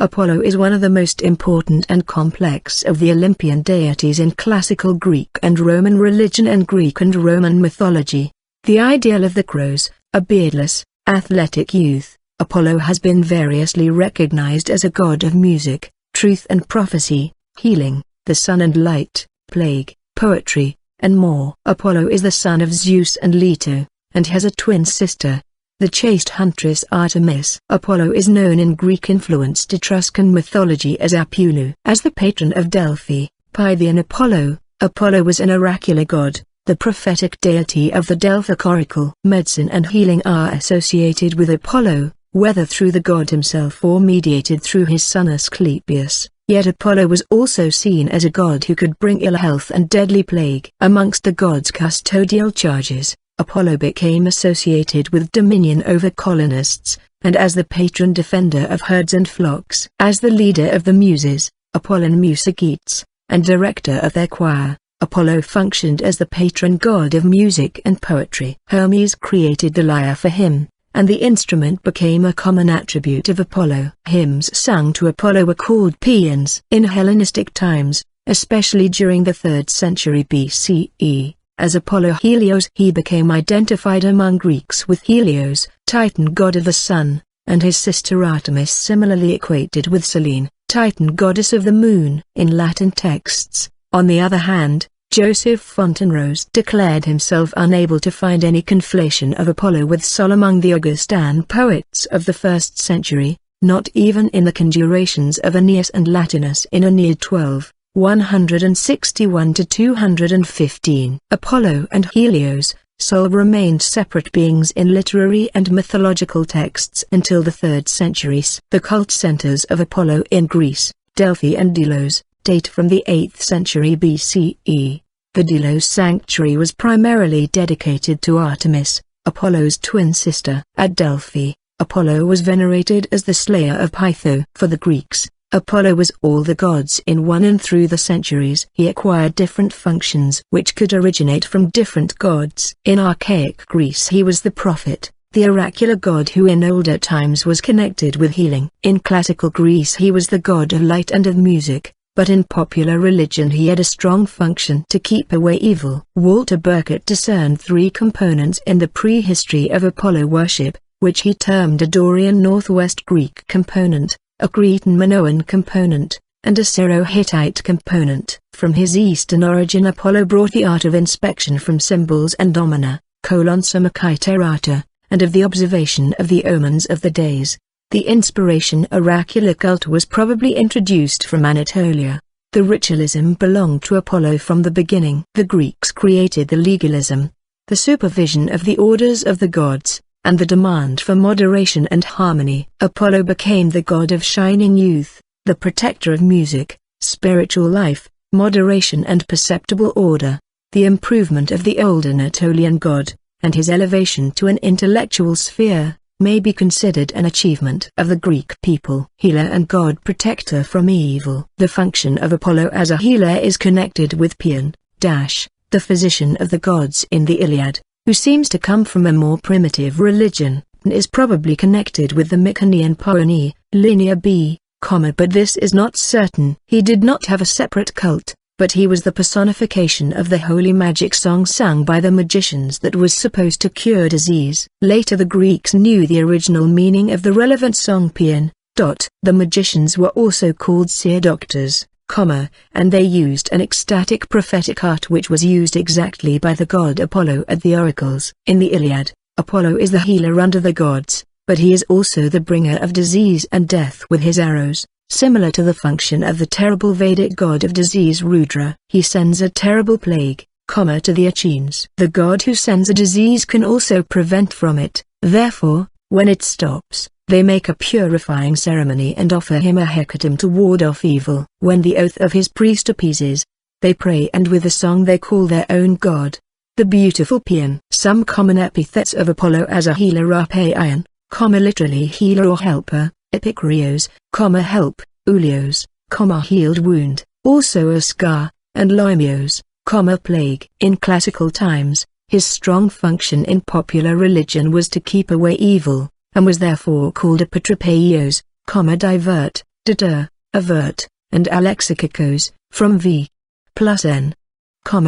Apollo is one of the most important and complex of the Olympian deities in classical Greek and Roman religion and Greek and Roman mythology. The ideal of the kouros, a beardless, athletic youth, Apollo has been variously recognized as a god of music, truth and prophecy, healing, the sun and light, plague, poetry, and more. Apollo is the son of Zeus and Leto, and has a twin sister, the chaste huntress Artemis. Apollo is known in Greek-influenced Etruscan mythology as Apulu. As the patron of Delphi, Pythian Apollo, Apollo was an oracular god, the prophetic deity of the Delphic Oracle. Medicine and healing are associated with Apollo, whether through the god himself or mediated through his son Asclepius. Yet Apollo was also seen as a god who could bring ill health and deadly plague. Amongst the god's custodial charges, Apollo became associated with dominion over colonists, and as the patron defender of herds and flocks. As the leader of the Muses, Apollon Musegetes, and director of their choir, Apollo functioned as the patron god of music and poetry. Hermes created the lyre for him, and the instrument became a common attribute of Apollo. Hymns sung to Apollo were called paeans. In Hellenistic times, especially during the 3rd century BCE, as Apollo Helios he became identified among Greeks with Helios, Titan god of the sun, and his sister Artemis similarly equated with Selene, Titan goddess of the moon. In Latin texts, on the other hand, Joseph Fontenrose declared himself unable to find any conflation of Apollo with Sol among the Augustan poets of the 1st century, not even in the conjurations of Aeneas and Latinus in Aeneid 12. 161–215. Apollo and Helios, Sol remained separate beings in literary and mythological texts until the 3rd centuries. The cult centers of Apollo in Greece, Delphi and Delos, date from the 8th century BCE. The Delos sanctuary was primarily dedicated to Artemis, Apollo's twin sister. At Delphi, Apollo was venerated as the slayer of Pytho. For the Greeks, Apollo was all the gods in one, and through the centuries he acquired different functions which could originate from different gods. In archaic Greece he was the prophet, the oracular god who in older times was connected with healing. In classical Greece he was the god of light and of music, but in popular religion he had a strong function to keep away evil. Walter Burkert discerned 3 components in the prehistory of Apollo worship, which he termed a Dorian Northwest Greek component, a Cretan Minoan component, and a Syro-Hittite component. From his eastern origin Apollo brought the art of inspection from symbols and domina, samakiterata, and of the observation of the omens of the days. The inspiration oracular cult was probably introduced from Anatolia. The ritualism belonged to Apollo from the beginning. The Greeks created the legalism, the supervision of the orders of the gods, and the demand for moderation and harmony. Apollo became the god of shining youth, the protector of music, spiritual life, moderation and perceptible order, the improvement of the old Anatolian god, and his elevation to an intellectual sphere, may be considered an achievement of the Greek people. Healer and god protector from evil. The function of Apollo as a healer is connected with Paean, the physician of the gods in the Iliad, who seems to come from a more primitive religion, and is probably connected with the Mycenaean Paeani, Linear B, but this is not certain. He did not have a separate cult, but he was the personification of the holy magic song sung by the magicians that was supposed to cure disease. Later the Greeks knew the original meaning of the relevant song Paean. The magicians were also called seer doctors, and they used an ecstatic prophetic art which was used exactly by the god Apollo at the oracles. In the Iliad, Apollo is the healer under the gods, but he is also the bringer of disease and death with his arrows, similar to the function of the terrible Vedic god of disease Rudra. He sends a terrible plague, to the Achaeans. The god who sends a disease can also prevent from it, therefore, when it stops, they make a purifying ceremony and offer him a hecatomb to ward off evil. When the oath of his priest appeases, they pray and with a song they call their own god, the beautiful Paean. Some common epithets of Apollo as a healer are paean, literally healer or helper, epikrios, help, ulios, healed wound, also a scar, and loimios, plague. In classical times, his strong function in popular religion was to keep away evil, and was therefore called a patripaios, divert, deter, avert, and alexikikos, from v plus n,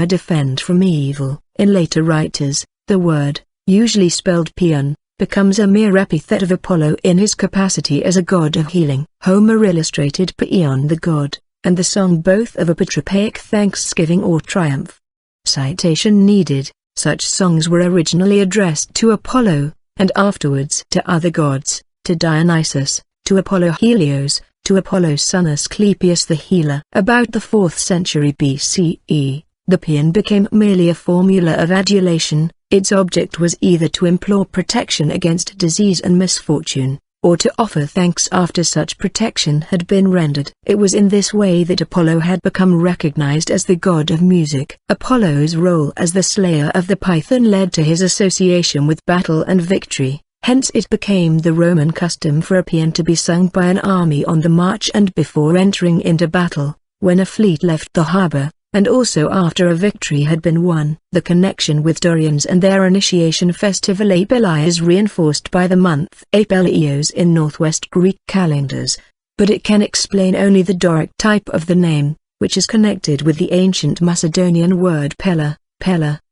defend from evil. In later writers, the word, usually spelled paean, becomes a mere epithet of Apollo in his capacity as a god of healing. Homer illustrated Paeon the god, and the song both of a patriarchaic thanksgiving or triumph. Citation needed. Such songs were originally addressed to Apollo, and afterwards to other gods, to Dionysus, to Apollo Helios, to Apollo's son Asclepius the healer. About the 4th century BCE, the paean became merely a formula of adulation. Its object was either to implore protection against disease and misfortune, or to offer thanks after such protection had been rendered. It was in this way that Apollo had become recognized as the god of music. Apollo's role as the slayer of the Python led to his association with battle and victory, hence it became the Roman custom for a paean to be sung by an army on the march and before entering into battle, when a fleet left the harbor, and also after a victory had been won. The connection with Dorians and their initiation festival Apuli is reinforced by the month Apuleios in northwest Greek calendars, but it can explain only the Doric type of the name, which is connected with the ancient Macedonian word pella,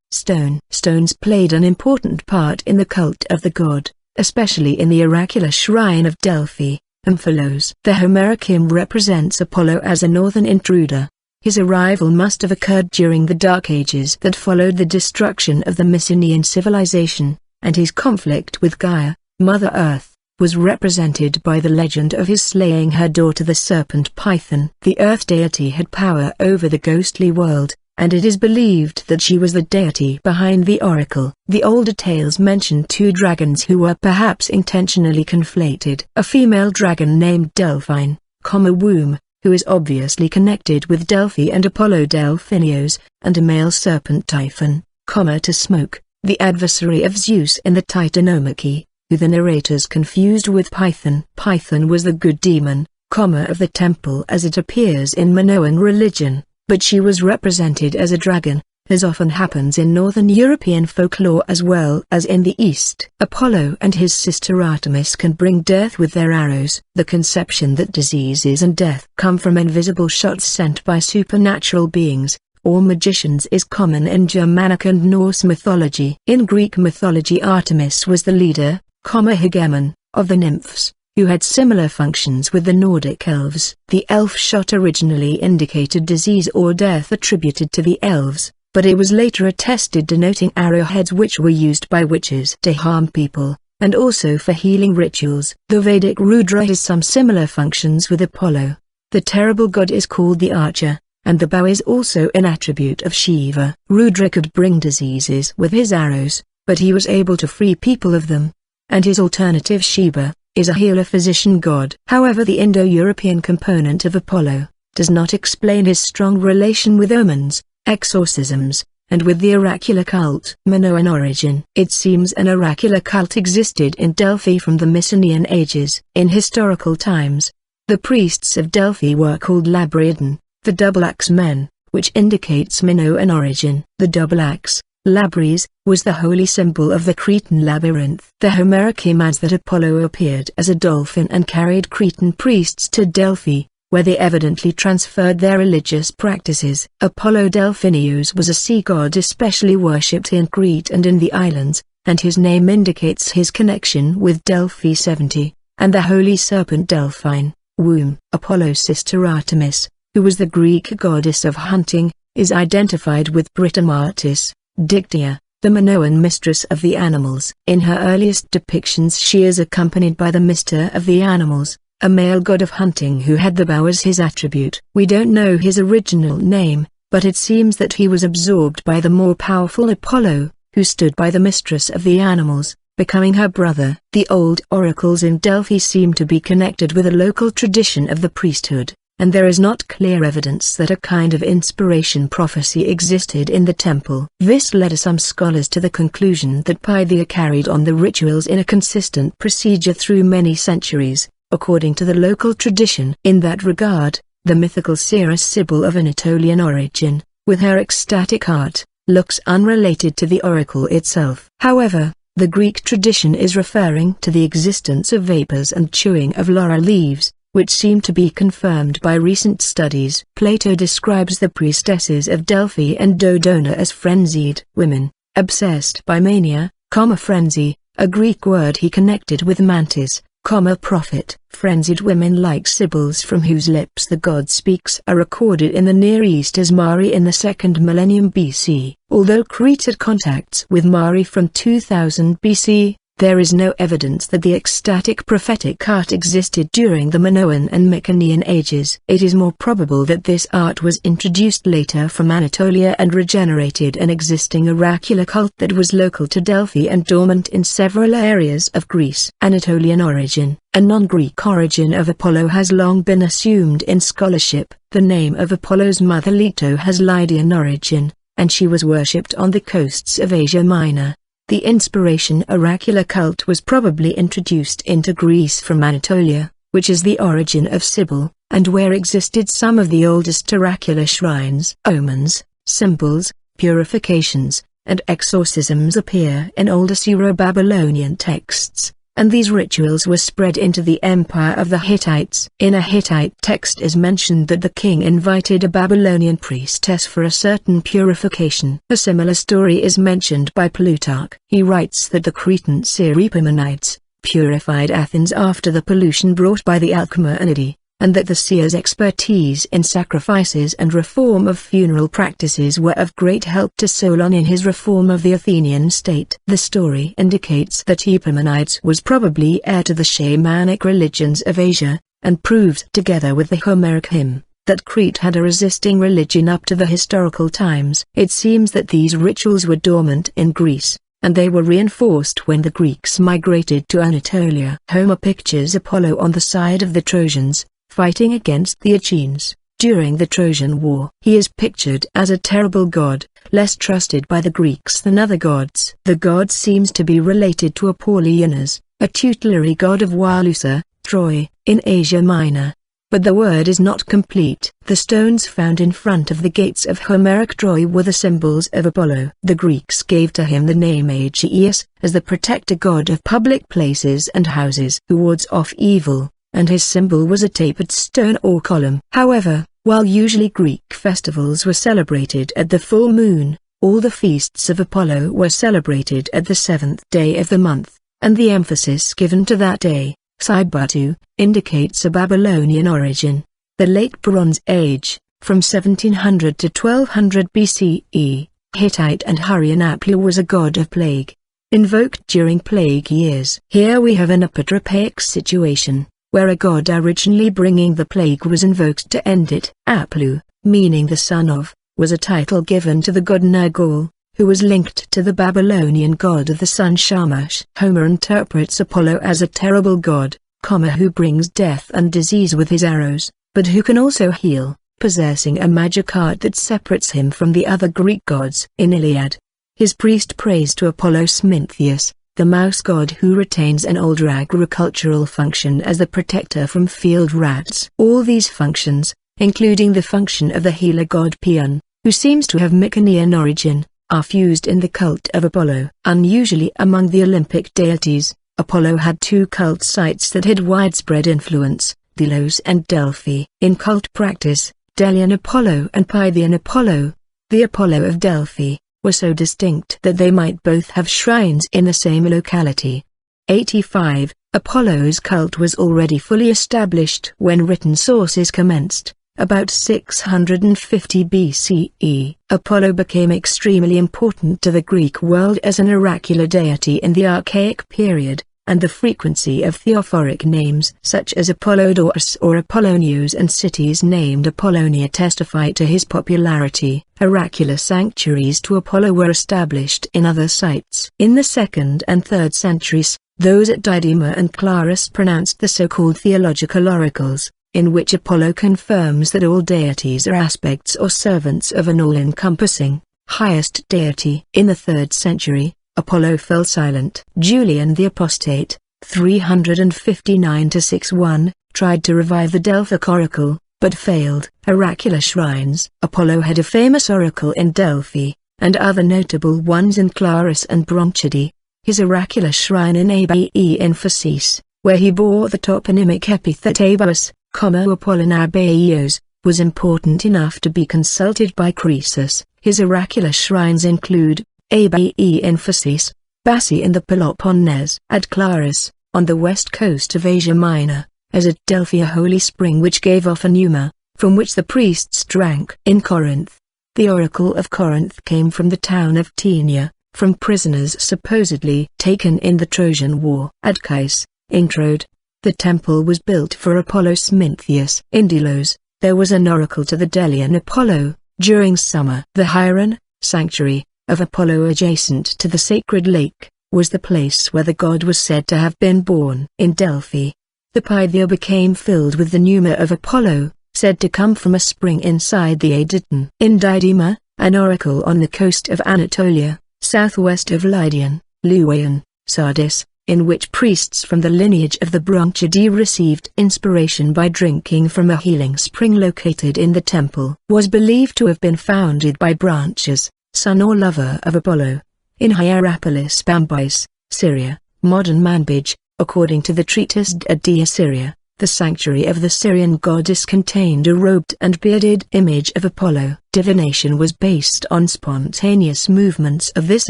stone. Stones played an important part in the cult of the god, especially in the oracular shrine of Delphi, Amphilos. The Homeric hymn represents Apollo as a northern intruder. His arrival must have occurred during the Dark Ages that followed the destruction of the Mycenaean civilization, and his conflict with Gaia, Mother Earth, was represented by the legend of his slaying her daughter the serpent Python. The Earth deity had power over the ghostly world, and it is believed that she was the deity behind the oracle. The older tales mention 2 dragons who were perhaps intentionally conflated. A female dragon named Delphine, womb, who is obviously connected with Delphi and Apollo Delphinios, and a male serpent Typhon, to smoke, the adversary of Zeus in the Titanomachy, who the narrators confused with Python. Python was the good demon, of the temple as it appears in Minoan religion, but she was represented as a dragon, as often happens in northern European folklore as well as in the East. Apollo and his sister Artemis can bring death with their arrows. The conception that diseases and death come from invisible shots sent by supernatural beings, or magicians, is common in Germanic and Norse mythology. In Greek mythology, Artemis was the leader, hegemon, of the nymphs, who had similar functions with the Nordic elves. The elf shot originally indicated disease or death attributed to the elves, but it was later attested denoting arrowheads which were used by witches to harm people, and also for healing rituals. The Vedic Rudra has some similar functions with Apollo. The terrible god is called the archer, and the bow is also an attribute of Shiva. Rudra could bring diseases with his arrows, but he was able to free people of them, and his alternative Shiva is a healer-physician god. However, the Indo-European component of Apollo does not explain his strong relation with omens, exorcisms, and with the oracular cult. Minoan origin. It seems an oracular cult existed in Delphi from the Mycenaean ages. In historical times, the priests of Delphi were called Labridan, the double-axe men, which indicates Minoan origin. The double-axe, Labres, was the holy symbol of the Cretan labyrinth. The Homeric hymn adds that Apollo appeared as a dolphin and carried Cretan priests to Delphi, where they evidently transferred their religious practices. Apollo Delphinios was a sea god especially worshipped in Crete and in the islands, and his name indicates his connection with Delphi 70, and the holy serpent Delphine, womb. Apollo's sister Artemis, who was the Greek goddess of hunting, is identified with Britomartis, Dictea, the Minoan mistress of the animals. In her earliest depictions she is accompanied by the Mister of the Animals, a male god of hunting who had the bow as his attribute. We don't know his original name, but it seems that he was absorbed by the more powerful Apollo, who stood by the mistress of the animals, becoming her brother. The old oracles in Delphi seem to be connected with a local tradition of the priesthood, and there is not clear evidence that a kind of inspiration prophecy existed in the temple. This led some scholars to the conclusion that Pythia carried on the rituals in a consistent procedure through many centuries, according to the local tradition. In that regard, the mythical seeress Sibyl of Anatolian origin, with her ecstatic art, looks unrelated to the oracle itself. However, the Greek tradition is referring to the existence of vapors and chewing of laurel leaves, which seem to be confirmed by recent studies. Plato describes the priestesses of Delphi and Dodona as frenzied women, obsessed by mania, frenzy, a Greek word he connected with mantis, prophet. Frenzied women like sibyls from whose lips the god speaks are recorded in the Near East as Mari in the 2nd millennium BC. Although Crete had contacts with Mari from 2000 BC, there is no evidence that the ecstatic prophetic art existed during the Minoan and Mycenaean ages. It is more probable that this art was introduced later from Anatolia and regenerated an existing oracular cult that was local to Delphi and dormant in several areas of Greece. Anatolian origin. A non-Greek origin of Apollo has long been assumed in scholarship. The name of Apollo's mother Leto has Lydian origin, and she was worshipped on the coasts of Asia Minor. The inspiration oracular cult was probably introduced into Greece from Anatolia, which is the origin of Sibyl, and where existed some of the oldest oracular shrines. Omens, symbols, purifications, and exorcisms appear in old Assyro-Babylonian texts, and these rituals were spread into the empire of the Hittites. In a Hittite text is mentioned that the king invited a Babylonian priestess for a certain purification. A similar story is mentioned by Plutarch. He writes that the Cretan Epaminondas purified Athens after the pollution brought by the Alcmenidae, and that the seer's expertise in sacrifices and reform of funeral practices were of great help to Solon in his reform of the Athenian state. The story indicates that Epaminondas was probably heir to the shamanic religions of Asia, and proves, together with the Homeric hymn, that Crete had a resisting religion up to the historical times. It seems that these rituals were dormant in Greece, and they were reinforced when the Greeks migrated to Anatolia. Homer pictures Apollo on the side of the Trojans, fighting against the Achaeans. During the Trojan War, he is pictured as a terrible god, less trusted by the Greeks than other gods. The god seems to be related to Apollonius, a tutelary god of Walusa, Troy, in Asia Minor. But the word is not complete. The stones found in front of the gates of Homeric Troy were the symbols of Apollo. The Greeks gave to him the name Aegeus, as the protector god of public places and houses who wards off evil, and his symbol was a tapered stone or column. However, while usually Greek festivals were celebrated at the full moon, all the feasts of Apollo were celebrated at the 7th day of the month, and the emphasis given to that day, Saibatu, indicates a Babylonian origin. The Late Bronze Age, from 1700 to 1200 BCE, Hittite and Hurrian Apulu was a god of plague, invoked during plague years. Here we have an apotropaic situation, where a god originally bringing the plague was invoked to end it. Apulu, meaning the son of, was a title given to the god Nergal, who was linked to the Babylonian god of the sun Shamash. Homer interprets Apollo as a terrible god, who brings death and disease with his arrows, but who can also heal, possessing a magic art that separates him from the other Greek gods. In Iliad, his priest prays to Apollo Smintheus, the mouse god who retains an older agricultural function as the protector from field rats. All these functions, including the function of the healer god Paean, who seems to have Mycenaean origin, are fused in the cult of Apollo. Unusually among the Olympic deities, Apollo had two cult sites that had widespread influence, Delos and Delphi. In cult practice, Delian Apollo and Pythian Apollo, the Apollo of Delphi, were so distinct that they might both have shrines in the same locality. 85. Apollo's cult was already fully established when written sources commenced, about 650 BCE. Apollo became extremely important to the Greek world as an oracular deity in the Archaic period, and the frequency of theophoric names such as Apollodorus or Apollonios and cities named Apollonia testify to his popularity. Oracular sanctuaries to Apollo were established in other sites. In the 2nd and 3rd centuries, those at Didyma and Clarus pronounced the so-called theological oracles, in which Apollo confirms that all deities are aspects or servants of an all-encompassing, highest deity. In the 3rd century, Apollo fell silent. Julian the Apostate, 359–61, tried to revive the Delphic Oracle, but failed. Oracular shrines. Apollo had a famous oracle in Delphi, and other notable ones in Clarus and Bronchidae. His oracular shrine in Abe in Phasis, where he bore the toponymic epithet Abus, Apollon was important enough to be consulted by Croesus. His oracular shrines include Abe-Emphasis, Bassi in the Peloponnese, at Claris, on the west coast of Asia Minor, as at Delphi a holy spring which gave off a pneuma, from which the priests drank. In Corinth, the Oracle of Corinth came from the town of Tenia, from prisoners supposedly taken in the Trojan War. At Chios, in Troad, the temple was built for Apollo Smintheus. In Delos, there was an oracle to the Delian Apollo, during summer. The Hieron, sanctuary, of Apollo adjacent to the sacred lake, was the place where the god was said to have been born. In Delphi, the Pythia became filled with the pneuma of Apollo, said to come from a spring inside the Adyton. In Didyma, an oracle on the coast of Anatolia, southwest of Lydian, Luwian, Sardis, in which priests from the lineage of the Bronchidae received inspiration by drinking from a healing spring located in the temple, was believed to have been founded by Branches, son or lover of Apollo. In Hierapolis Bambais, Syria, modern Manbij, according to the treatise De Syria, the sanctuary of the Syrian goddess contained a robed and bearded image of Apollo. Divination was based on spontaneous movements of this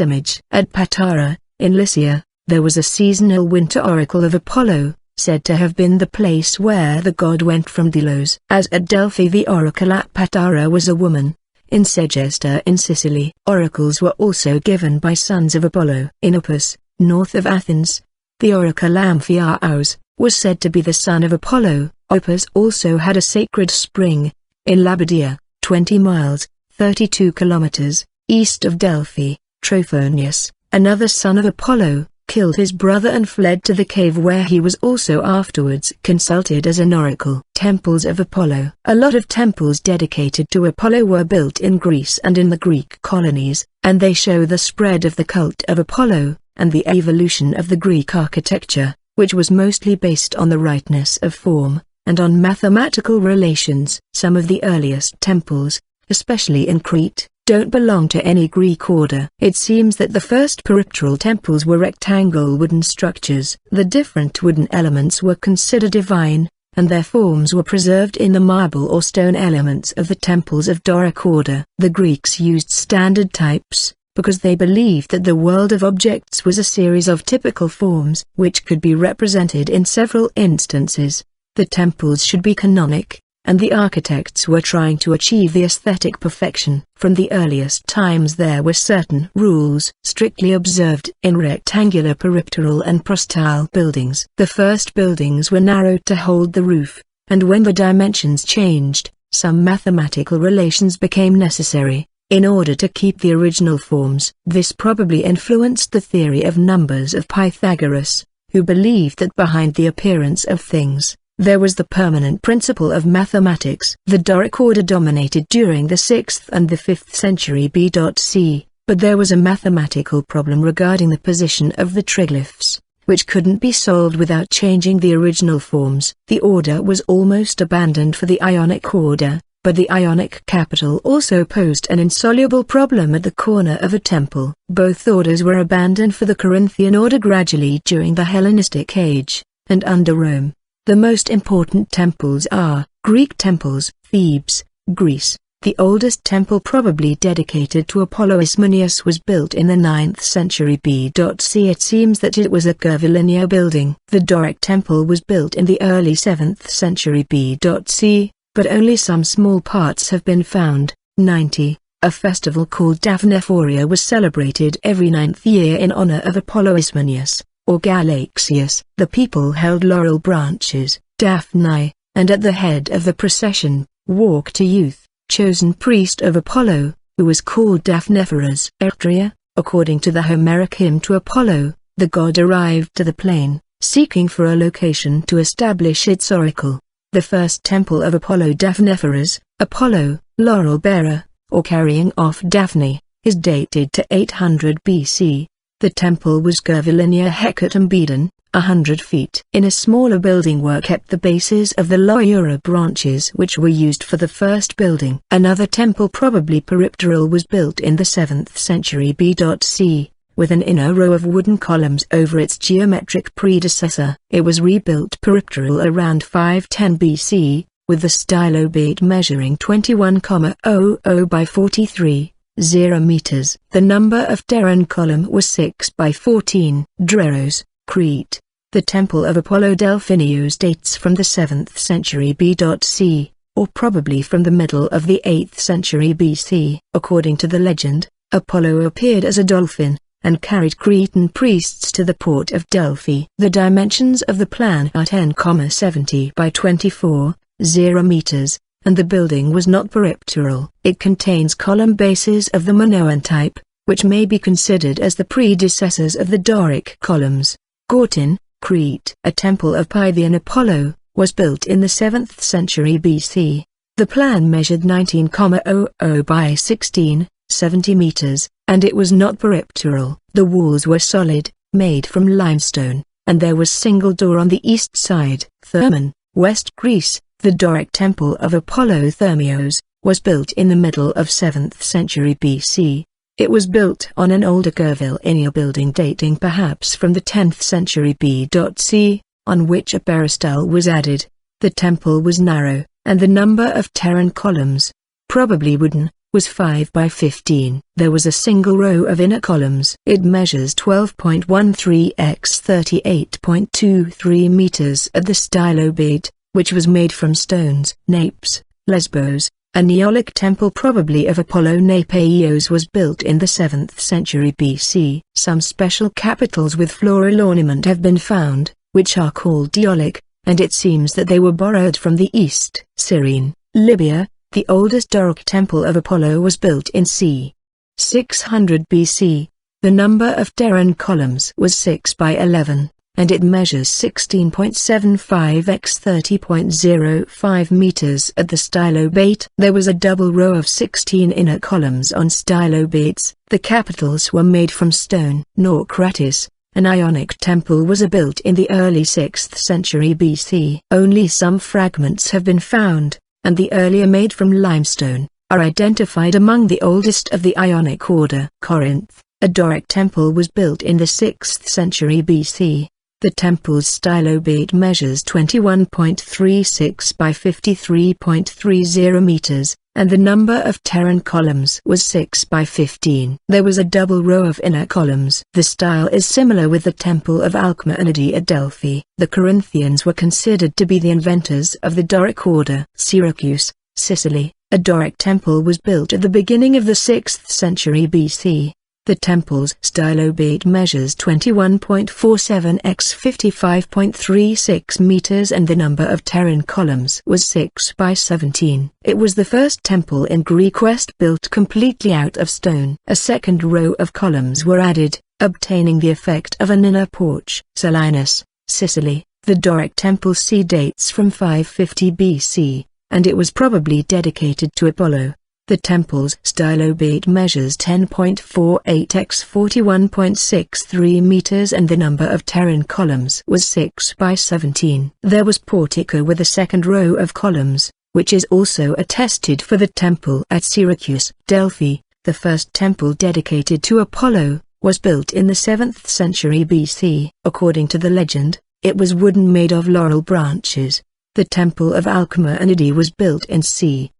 image. At Patara, in Lycia, there was a seasonal winter oracle of Apollo, said to have been the place where the god went from Delos. As at Delphi, the oracle at Patara was a woman. In Segesta in Sicily, oracles were also given by sons of Apollo. In Opus, north of Athens, the oracle Amphiaraos was said to be the son of Apollo. Opus also had a sacred spring, in Labadia, 20 miles, 32 kilometers, east of Delphi. Trophonius, another son of Apollo, killed his brother and fled to the cave where he was also afterwards consulted as an oracle. Temples of Apollo. A lot of temples dedicated to Apollo were built in Greece and in the Greek colonies, and they show the spread of the cult of Apollo, and the evolution of the Greek architecture, which was mostly based on the rightness of form, and on mathematical relations. Some of the earliest temples, especially in Crete, don't belong to any Greek order. It seems that the first peripteral temples were rectangle wooden structures. The different wooden elements were considered divine, and their forms were preserved in the marble or stone elements of the temples of Doric order. The Greeks used standard types, because they believed that the world of objects was a series of typical forms which could be represented in several instances. The temples should be canonic, and the architects were trying to achieve the aesthetic perfection. From the earliest times there were certain rules strictly observed in rectangular peripteral and prostyle buildings. The first buildings were narrowed to hold the roof, and when the dimensions changed, some mathematical relations became necessary, in order to keep the original forms. This probably influenced the theory of numbers of Pythagoras, who believed that behind the appearance of things, there was the permanent principle of mathematics. The Doric order dominated during the 6th and the 5th century BC, but there was a mathematical problem regarding the position of the triglyphs, which couldn't be solved without changing the original forms. The order was almost abandoned for the Ionic order, but the Ionic capital also posed an insoluble problem at the corner of a temple. Both orders were abandoned for the Corinthian order gradually during the Hellenistic age, and under Rome. The most important temples are Greek temples. Thebes, Greece. The oldest temple probably dedicated to Apollo Ismenias was built in the 9th century BC. It seems that it was a curvilinear building. The Doric temple was built in the early 7th century BC, but only some small parts have been found. 90. A festival called Daphnephoria was celebrated every 9th year in honor of Apollo Ismenias, or Galaxius. The people held laurel branches, Daphnae, and at the head of the procession, walked a youth, chosen priest of Apollo, who was called Daphnephoros. Ectria, according to the Homeric hymn to Apollo, the god arrived to the plain, seeking for a location to establish its oracle. The first temple of Apollo Daphnephoros, Apollo, laurel bearer, or carrying off Daphne, is dated to 800 BC. The temple was curvilinear Hecatombedon, 100 feet. In a smaller building were kept the bases of the lyre branches which were used for the first building. Another temple, probably peripteral, was built in the 7th century BC, with an inner row of wooden columns over its geometric predecessor. It was rebuilt peripteral around 510 BC, with the stylobate measuring 21,00 by 43.0 meters. The number of terran column was 6 by 14. Dreros, Crete. The temple of Apollo Delphinios dates from the 7th century BC, or probably from the middle of the 8th century BC. According to the legend, Apollo appeared as a dolphin, and carried Cretan priests to the port of Delphi. The dimensions of the plan are 10,70 by 24.0 meters, and the building was not peripteral. It contains column bases of the Minoan type, which may be considered as the predecessors of the Doric columns. Gortyn, Crete. A temple of Pythian Apollo was built in the 7th century BC. The plan measured 19,00 by 16.70 meters, and it was not peripteral. The walls were solid, made from limestone, and there was single door on the east side. Thermon, West Greece. The Doric temple of Apollo Thermios was built in the middle of 7th century BC. It was built on an older curvilinear building dating perhaps from the 10th century BC, on which a peristyle was added. The temple was narrow, and the number of terran columns, probably wooden, was 5 by 15. There was a single row of inner columns. It measures 12.13 x 38.23 meters at the stylobate, which was made from stones. Napes, Lesbos. A Neolithic temple probably of Apollo Napaios was built in the 7th century BC. Some special capitals with floral ornament have been found, which are called Neolithic, and it seems that they were borrowed from the East. Cyrene, Libya. The oldest Doric temple of Apollo was built in c. 600 BC. The number of terran columns was 6 by 11, and it measures 16.75 x 30.05 meters at the stylobate. There was a double row of 16 inner columns on stylobates. The capitals were made from stone. Naucratis, an Ionic temple, was built in the early 6th century BC. Only some fragments have been found, and the earlier, made from limestone, are identified among the oldest of the Ionic order. Corinth, a Doric temple, was built in the 6th century BC. The temple's stylobate measures 21.36 by 53.30 meters, and the number of terran columns was 6 by 15. There was a double row of inner columns. The style is similar with the temple of Alcmaeonidae at Delphi. The Corinthians were considered to be the inventors of the Doric order. Syracuse, Sicily. A Doric temple was built at the beginning of the 6th century BC. The temple's stylobate measures 21.47 x 55.36 meters, and the number of terran columns was 6 by 17. It was the first temple in Greek West built completely out of stone. A second row of columns were added, obtaining the effect of an inner porch. Selinus, Sicily. The Doric temple c dates from 550 BC, and it was probably dedicated to Apollo. The temple's stylobate measures 10.48 x 41.63 meters, and the number of terran columns was 6 by 17. There was portico with a second row of columns, which is also attested for the temple at Syracuse. Delphi, the first temple dedicated to Apollo, was built in the 7th century BC. According to the legend, it was wooden, made of laurel branches. The temple of Alcmaeonidae was built in c.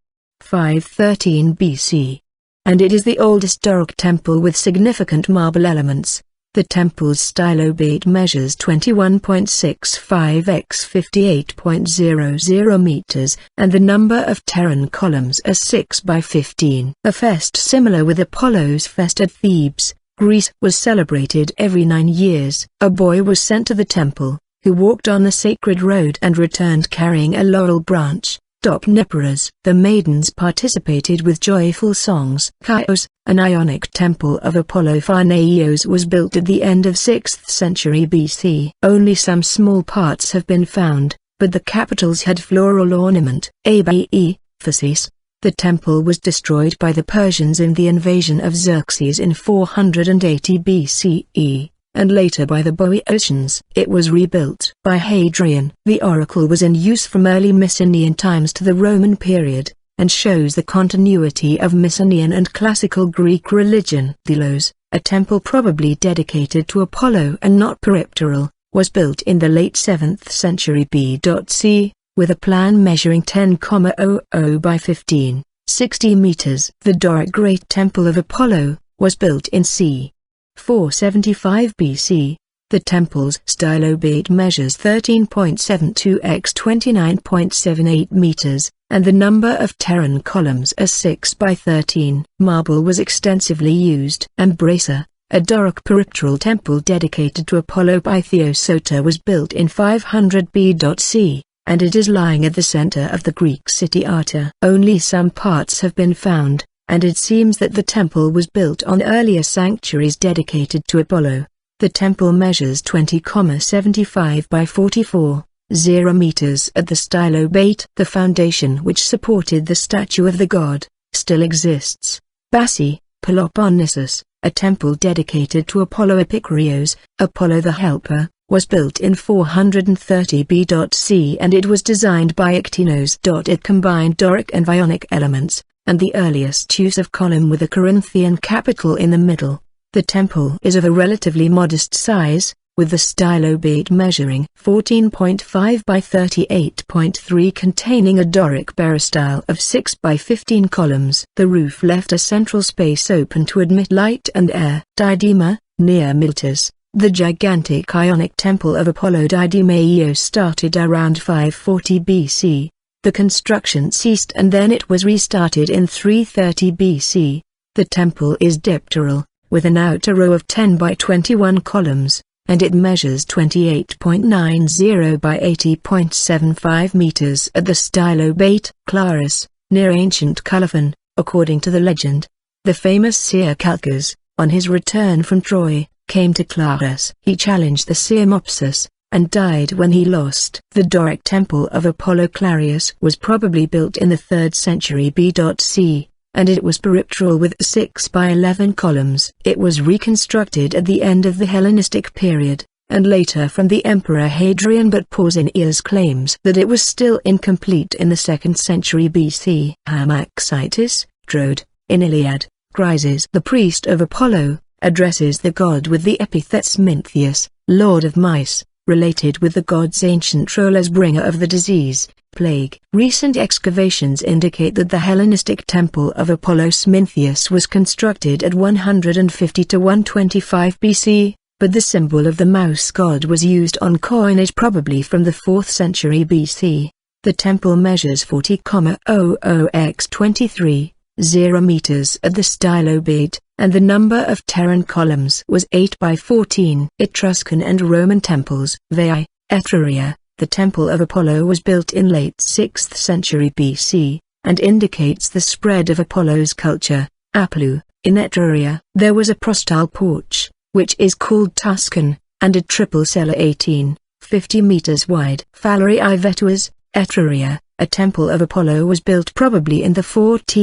513 BC, and it is the oldest Doric temple with significant marble elements. The temple's stylobate measures 21.65 x 58.00 meters, and the number of terran columns are 6 by 15. A fest similar with Apollo's fest at Thebes, Greece, was celebrated every 9 years. A boy was sent to the temple, who walked on the sacred road and returned carrying a laurel branch. Dopneperas. The maidens participated with joyful songs. Kouros, an Ionic temple of Apollo Pharnaios, was built at the end of 6th century BC. Only some small parts have been found, but the capitals had floral ornament. Abe, Phasis. The temple was destroyed by the Persians in the invasion of Xerxes in 480 BCE. And later by the Boeotians. It was rebuilt by Hadrian. The oracle was in use from early Mycenaean times to the Roman period, and shows the continuity of Mycenaean and classical Greek religion. Delos, a temple probably dedicated to Apollo and not peripteral, was built in the late 7th century B.C., with a plan measuring 10,00 by 1560 meters. The Doric Great Temple of Apollo was built in c. 475 BC. The temple's stylobate measures 13.72 x 29.78 meters, and the number of terran columns is 6 by 13. Marble was extensively used. Ambrasa, a Doric peripteral temple dedicated to Apollo by Theosota, was built in 500 BC, and it is lying at the center of the Greek city Arta. Only some parts have been found, and it seems that the temple was built on earlier sanctuaries dedicated to Apollo. The temple measures 20,75 by 44.0 meters at the stylobate. The foundation which supported the statue of the god still exists. Bassi, Peloponnesus, a temple dedicated to Apollo Epikurios, Apollo the Helper, was built in 430 BC, and it was designed by Ictinos. It combined Doric and Ionic elements, and the earliest use of column with a Corinthian capital in the middle. The temple is of a relatively modest size, with the stylobate measuring 14.5 by 38.3, containing a Doric peristyle of 6 by 15 columns. The roof left a central space open to admit light and air. Didyma, near Miletus, the gigantic Ionic temple of Apollo Didymaeos started around 540 BC. The construction ceased and then it was restarted in 330 BC. The temple is dipteral, with an outer row of 10 by 21 columns, and it measures 28.90 by 80.75 meters at the stylobate. Clarus, near ancient Colophon, according to the legend. The famous seer Calchas, on his return from Troy, came to Clarus. He challenged the seer Mopsus, and died when he lost. The Doric temple of Apollo Clarius was probably built in the 3rd century BC, and it was peripteral with 6 by 11 columns. It was reconstructed at the end of the Hellenistic period, and later from the Emperor Hadrian, but Pausanias claims that it was still incomplete in the 2nd century BC. Hermaxitis, Drode, in Iliad, Chryses, the priest of Apollo, addresses the god with the epithet Smintheus, lord of mice, related with the god's ancient role as bringer of the disease, plague. Recent excavations indicate that the Hellenistic temple of Apollo Smintheus was constructed at 150 to 125 BC, but the symbol of the mouse god was used on coinage probably from the 4th century BC. The temple measures 40,00 x 23.0 meters at the stylobate, and the number of terran columns was 8 by 14. Etruscan and Roman temples. Veii, Etruria, the temple of Apollo was built in late 6th century BC, and indicates the spread of Apollo's culture. Apulu, in Etruria, there was a prostyle porch, which is called Tuscan, and a triple cellar 18.50 meters wide. Phalerii Vetuas, Etruria, a temple of Apollo was built probably in the 4th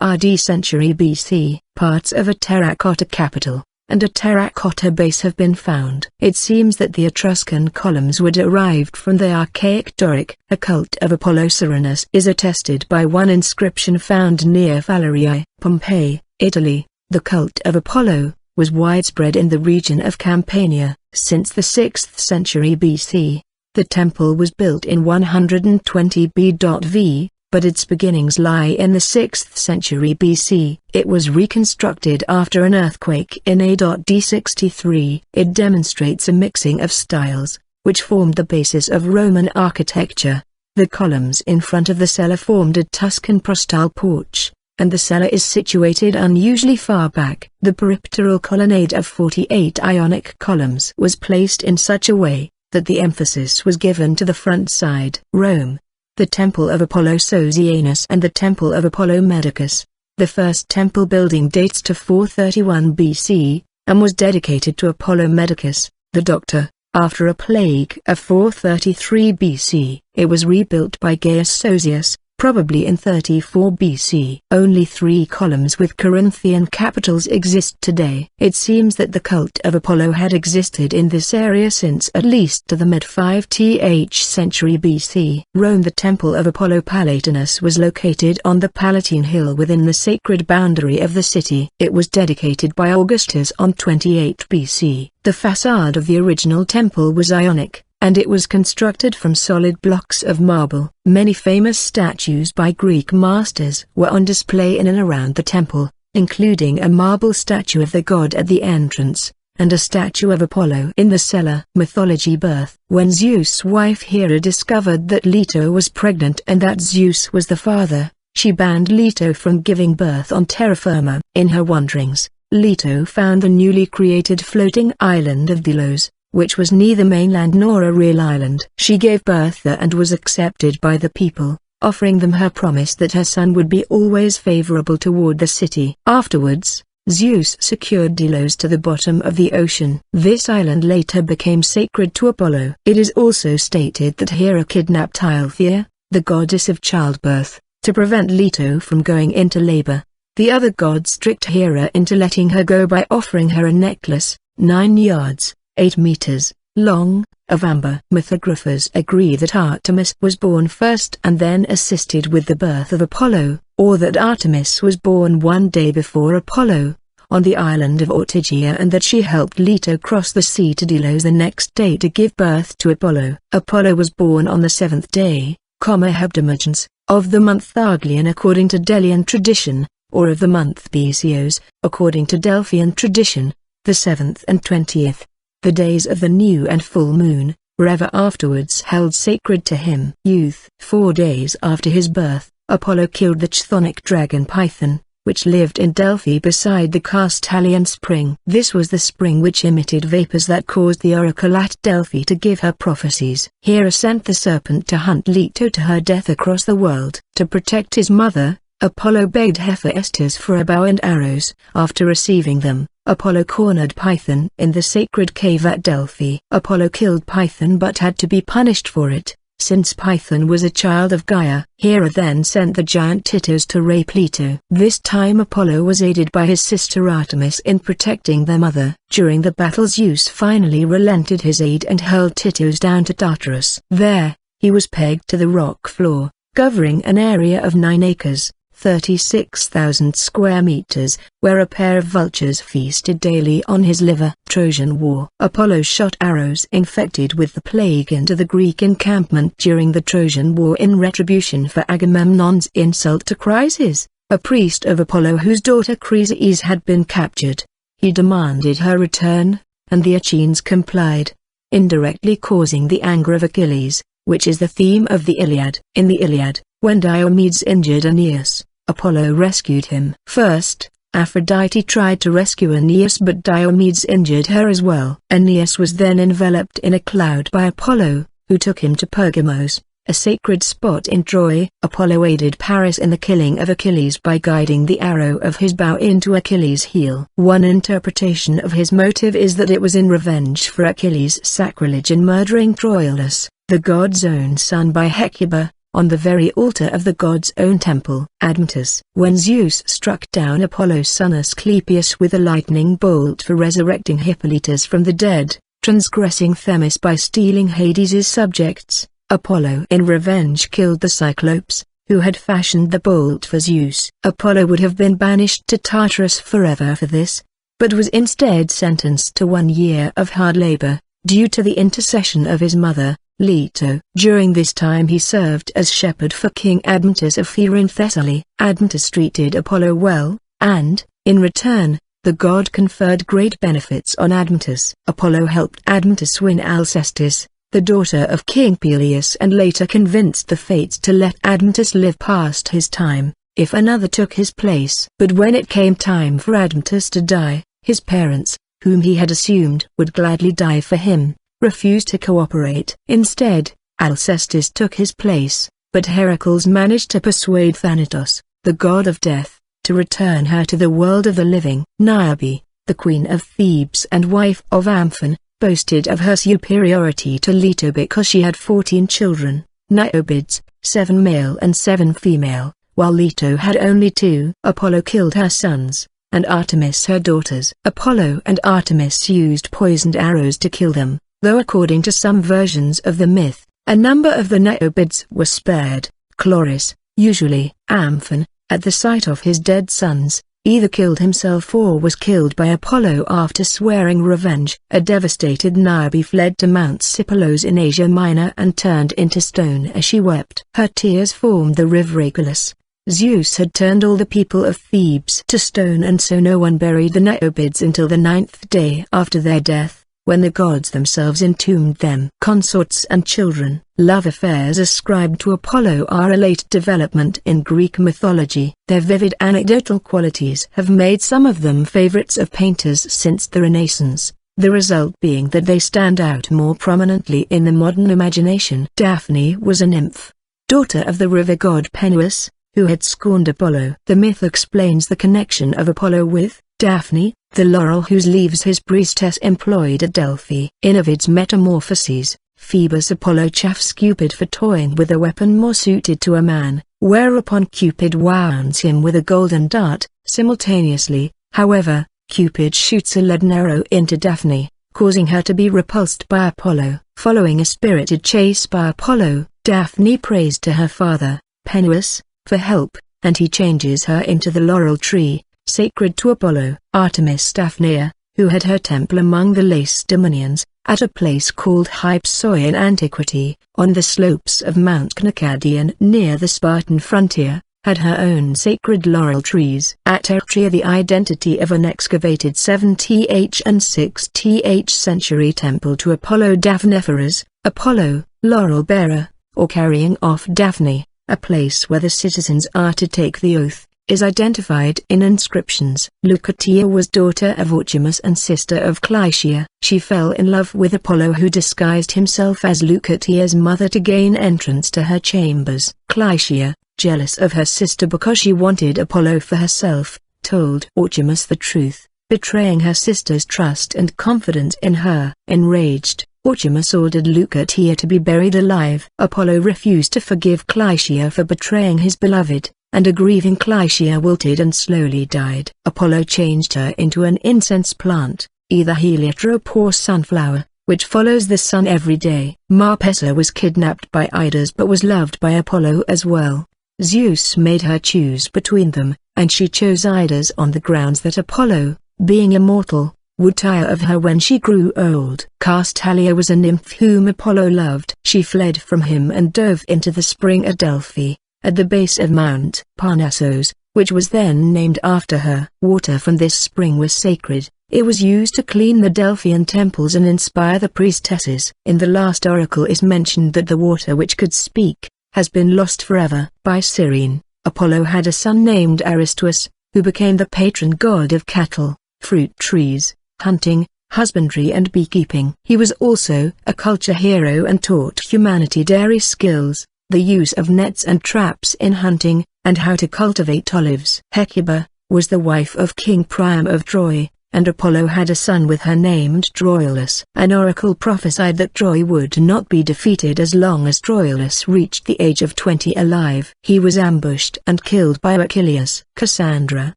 RD century BC. Parts of a terracotta capital and a terracotta base have been found. It seems that the Etruscan columns were derived from the archaic Doric. A cult of Apollo Serenus is attested by one inscription found near Phalerii, Pompeii, Italy. The cult of Apollo was widespread in the region of Campania since the 6th century BC. The temple was built in 120 BV, but its beginnings lie in the 6th century BC. It was reconstructed after an earthquake in AD 63. It demonstrates a mixing of styles, which formed the basis of Roman architecture. The columns in front of the cella formed a Tuscan prostyle porch, and the cella is situated unusually far back. The peripteral colonnade of 48 Ionic columns was placed in such a way that the emphasis was given to the front side. Rome. The Temple of Apollo Sosianus and the Temple of Apollo Medicus. The first temple building dates to 431 BC, and was dedicated to Apollo Medicus, the doctor, after a plague of 433 BC. It was rebuilt by Gaius Sosius, probably in 34 BC. Only 3 columns with Corinthian capitals exist today. It seems that the cult of Apollo had existed in this area since at least to the mid-5th century BC. Rome. The temple of Apollo Palatinus was located on the Palatine Hill within the sacred boundary of the city. It was dedicated by Augustus on 28 BC. The facade of the original temple was Ionic, and it was constructed from solid blocks of marble. Many famous statues by Greek masters were on display in and around the temple, including a marble statue of the god at the entrance, and a statue of Apollo in the cellar. Mythology. Birth. When Zeus' wife Hera discovered that Leto was pregnant and that Zeus was the father, she banned Leto from giving birth on terra firma. In her wanderings, Leto found the newly created floating island of Delos, which was neither mainland nor a real island. She gave birth there and was accepted by the people, offering them her promise that her son would be always favorable toward the city. Afterwards, Zeus secured Delos to the bottom of the ocean. This island later became sacred to Apollo. It is also stated that Hera kidnapped Althea, the goddess of childbirth, to prevent Leto from going into labor. The other gods tricked Hera into letting her go by offering her a necklace, 9 yards, 8 meters, long, of amber. Mythographers agree that Artemis was born first and then assisted with the birth of Apollo, or that Artemis was born one day before Apollo, on the island of Ortygia, and that she helped Leto cross the sea to Delos the next day to give birth to Apollo. Apollo was born on the 7th day, Hebdomagens, of the month Arglian according to Delian tradition, or of the month Besios, according to Delphian tradition, the 7th and 20th. The days of the new and full moon, were ever afterwards held sacred to him. Youth. 4 days after his birth, Apollo killed the chthonic dragon Python, which lived in Delphi beside the custodial spring. This was the spring which emitted vapors that caused the oracle at Delphi to give her prophecies. Hera sent the serpent to hunt Leto to her death across the world. To protect his mother, Apollo begged Hephaestus for a bow and arrows. After receiving them, Apollo cornered Python in the sacred cave at Delphi. Apollo killed Python but had to be punished for it, since Python was a child of Gaia. Hera then sent the giant Tityos to rape Leto. This time Apollo was aided by his sister Artemis in protecting their mother. During the battle Zeus finally relented his aid and hurled Tityos down to Tartarus. There, he was pegged to the rock floor, covering an area of 9 acres. 36,000 square meters, where a pair of vultures feasted daily on his liver. Trojan War. Apollo shot arrows infected with the plague into the Greek encampment during the Trojan War in retribution for Agamemnon's insult to Chryses, a priest of Apollo whose daughter Chryses had been captured. He demanded her return, and the Achaeans complied, indirectly causing the anger of Achilles, which is the theme of the Iliad. In the Iliad, when Diomedes injured Aeneas, Apollo rescued him. First, Aphrodite tried to rescue Aeneas but Diomedes injured her as well. Aeneas was then enveloped in a cloud by Apollo, who took him to Pergamos, a sacred spot in Troy. Apollo aided Paris in the killing of Achilles by guiding the arrow of his bow into Achilles' heel. One interpretation of his motive is that it was in revenge for Achilles' sacrilege in murdering Troilus, the god's own son, by Hecuba, on the very altar of the god's own temple. Admetus. When Zeus struck down Apollo's son Asclepius with a lightning bolt for resurrecting Hippolytus from the dead, transgressing Themis by stealing Hades' subjects, Apollo in revenge killed the Cyclopes, who had fashioned the bolt for Zeus. Apollo would have been banished to Tartarus forever for this, but was instead sentenced to 1 year of hard labor, due to the intercession of his mother, Leto. During this time he served as shepherd for King Admetus of Pherae in Thessaly. Admetus treated Apollo well, and, in return, the god conferred great benefits on Admetus. Apollo helped Admetus win Alcestis, the daughter of King Peleus, and later convinced the fates to let Admetus live past his time, if another took his place. But when it came time for Admetus to die, his parents, whom he had assumed would gladly die for him, refused to cooperate. Instead, Alcestis took his place, but Heracles managed to persuade Thanatos, the god of death, to return her to the world of the living. Niobe, the queen of Thebes and wife of Amphon, boasted of her superiority to Leto because she had 14 children. Niobids, 7 male and 7 female, while Leto had only 2. Apollo killed her sons, and Artemis her daughters. Apollo and Artemis used poisoned arrows to kill them, though according to some versions of the myth, a number of the Neobids were spared. Kouros, usually Amphion, at the sight of his dead sons, either killed himself or was killed by Apollo after swearing revenge. A devastated Niobe fled to Mount Sipylos in Asia Minor and turned into stone as she wept. Her tears formed the river Hermes. Zeus had turned all the people of Thebes to stone, and so no one buried the Neobids until the 9th day after their death, when the gods themselves entombed them. Consorts and children. Love affairs ascribed to Apollo are a late development in Greek mythology. Their vivid anecdotal qualities have made some of them favorites of painters since the Renaissance, the result being that they stand out more prominently in the modern imagination. Daphne was a nymph, daughter of the river god Peneus, who had scorned Apollo. The myth explains the connection of Apollo with Daphne, the laurel whose leaves his priestess employed at Delphi. In Ovid's Metamorphoses, Phoebus Apollo chaffs Cupid for toying with a weapon more suited to a man, whereupon Cupid wounds him with a golden dart. Simultaneously, however, Cupid shoots a leaden arrow into Daphne, causing her to be repulsed by Apollo. Following a spirited chase by Apollo, Daphne prays to her father, Peneus, for help, and he changes her into the laurel tree, sacred to Apollo. Artemis Daphnia, who had her temple among the Lacedaemonians, at a place called Hypsoi in antiquity, on the slopes of Mount Cnacadian near the Spartan frontier, had her own sacred laurel trees. At Eretria, the identity of an excavated 7th and 6th century temple to Apollo Daphnephorus, Apollo, laurel bearer, or carrying off Daphne, a place where the citizens are to take the oath, is identified in inscriptions. Leucotia was daughter of Artemis and sister of Clytia. She fell in love with Apollo, who disguised himself as Leucotia's mother to gain entrance to her chambers. Clytia, jealous of her sister because she wanted Apollo for herself, told Artemis the truth, betraying her sister's trust and confidence in her. Enraged, Artemis ordered Leucotia to be buried alive. Apollo refused to forgive Clytia for betraying his beloved, and a grieving Clytia wilted and slowly died. Apollo changed her into an incense plant, either heliotrope or sunflower, which follows the sun every day. Marpessa was kidnapped by Idas but was loved by Apollo as well. Zeus made her choose between them, and she chose Idas on the grounds that Apollo, being immortal, would tire of her when she grew old. Castalia was a nymph whom Apollo loved. She fled from him and dove into the spring at Delphi, at the base of Mount Parnassus, which was then named after her. Water from this spring was sacred. It was used to clean the Delphian temples and inspire the priestesses. In the last oracle is mentioned that the water which could speak has been lost forever. By Cyrene, Apollo had a son named Aristeus, who became the patron god of cattle, fruit trees, hunting, husbandry and beekeeping. He was also a culture hero and taught humanity dairy skills, the use of nets and traps in hunting, and how to cultivate olives. Hecuba was the wife of King Priam of Troy, and Apollo had a son with her named Troilus. An oracle prophesied that Troy would not be defeated as long as Troilus reached the age of 20 alive. He was ambushed and killed by Achilles. Cassandra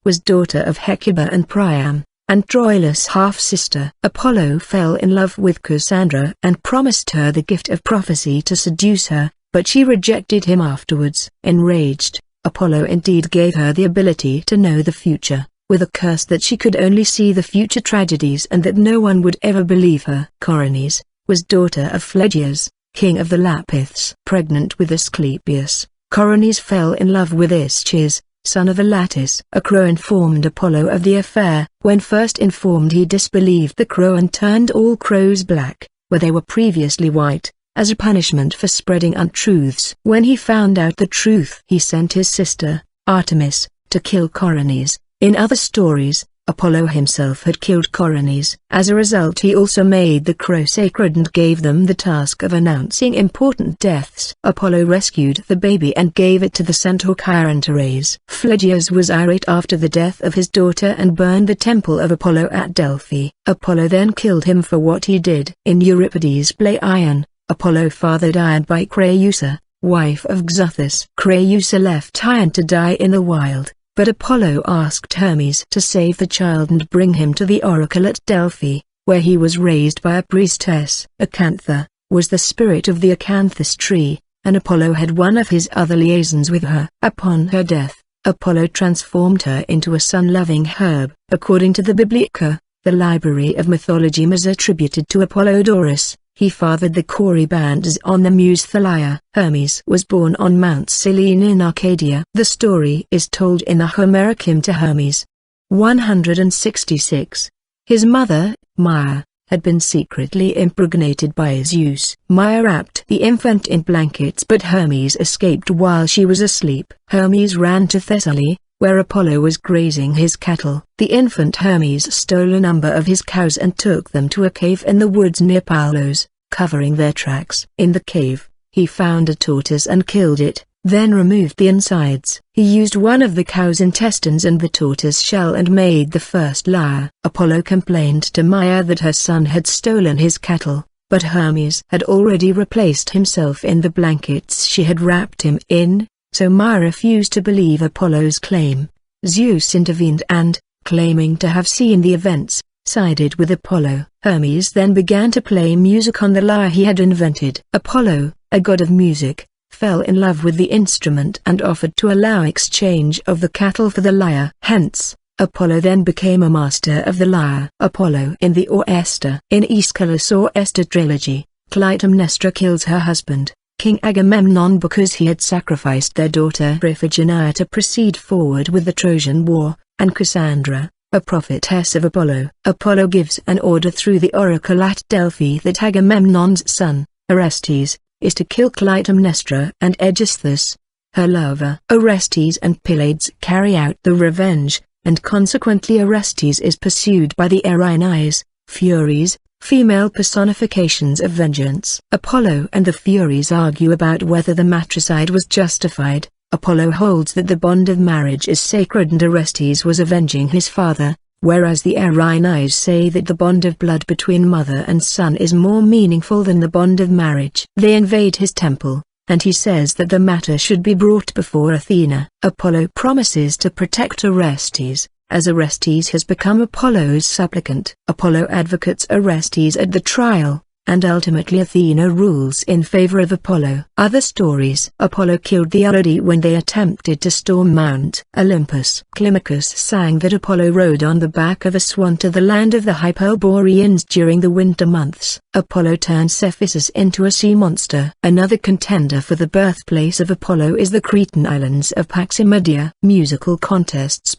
was daughter of Hecuba and Priam, and Troilus' half-sister. Apollo fell in love with Cassandra and promised her the gift of prophecy to seduce her, but she rejected him afterwards. Enraged, Apollo indeed gave her the ability to know the future, with a curse that she could only see the future tragedies and that no one would ever believe her. Coronis was daughter of Phlegyas, king of the Lapiths. Pregnant with Asclepius, Coronis fell in love with Ischys, son of Elatus. A crow informed Apollo of the affair. When first informed, he disbelieved the crow and turned all crows black, where they were previously white, as a punishment for spreading untruths. When he found out the truth, he sent his sister, Artemis, to kill Coronis. In other stories, Apollo himself had killed Coronis. As a result, he also made the crow sacred and gave them the task of announcing important deaths. Apollo rescued the baby and gave it to the centaur Chironteres. Phlegyas was irate after the death of his daughter and burned the temple of Apollo at Delphi. Apollo then killed him for what he did. In Euripides' play Ion, Apollo fathered Ion by Creusa, wife of Xuthus. Creusa left Hyan to die in the wild, but Apollo asked Hermes to save the child and bring him to the oracle at Delphi, where he was raised by a priestess. Acantha was the spirit of the acanthus tree, and Apollo had one of his other liaisons with her. Upon her death, Apollo transformed her into a sun-loving herb. According to the Biblica, the library of mythology attributed to Apollodorus, he fathered the Corybantes on the muse Thalia. Hermes was born on Mount Cyllene in Arcadia. The story is told in the Homeric hymn to Hermes. 166. His mother, Maia, had been secretly impregnated by Zeus. Maia wrapped the infant in blankets, but Hermes escaped while she was asleep. Hermes ran to Thessaly, where Apollo was grazing his cattle. The infant Hermes stole a number of his cows and took them to a cave in the woods near Paulos, covering their tracks. In the cave, he found a tortoise and killed it, then removed the insides. He used one of the cow's intestines and the tortoise shell and made the first lyre. Apollo complained to Maia that her son had stolen his cattle, but Hermes had already replaced himself in the blankets she had wrapped him in, so Maia refused to believe Apollo's claim. Zeus intervened and, claiming to have seen the events, sided with Apollo. Hermes then began to play music on the lyre he had invented. Apollo, a god of music, fell in love with the instrument and offered to allow exchange of the cattle for the lyre. Hence, Apollo then became a master of the lyre. Apollo in the Oresta. In Aeschylus' Oresta trilogy, Clytemnestra kills her husband, King Agamemnon, because he had sacrificed their daughter Iphigenia to proceed forward with the Trojan War, and Cassandra, a prophetess of Apollo. Apollo gives an order through the oracle at Delphi that Agamemnon's son, Orestes, is to kill Clytemnestra and Aegisthus, her lover. Orestes and Pylades carry out the revenge, and consequently Orestes is pursued by the Erinyes, Furies, female personifications of vengeance. Apollo and the Furies argue about whether the matricide was justified. Apollo holds that the bond of marriage is sacred and Orestes was avenging his father, whereas the Erinyes say that the bond of blood between mother and son is more meaningful than the bond of marriage. They invade his temple, and he says that the matter should be brought before Athena. Apollo promises to protect Orestes, as Orestes has become Apollo's supplicant. Apollo advocates Orestes at the trial, and ultimately Athena rules in favor of Apollo. Other stories: Apollo killed the Urodi when they attempted to storm Mount Olympus. Climacus sang that Apollo rode on the back of a swan to the land of the Hyperboreans during the winter months. Apollo turned Cephissus into a sea monster. Another contender for the birthplace of Apollo is the Cretan islands of Paximedia. Musical contests.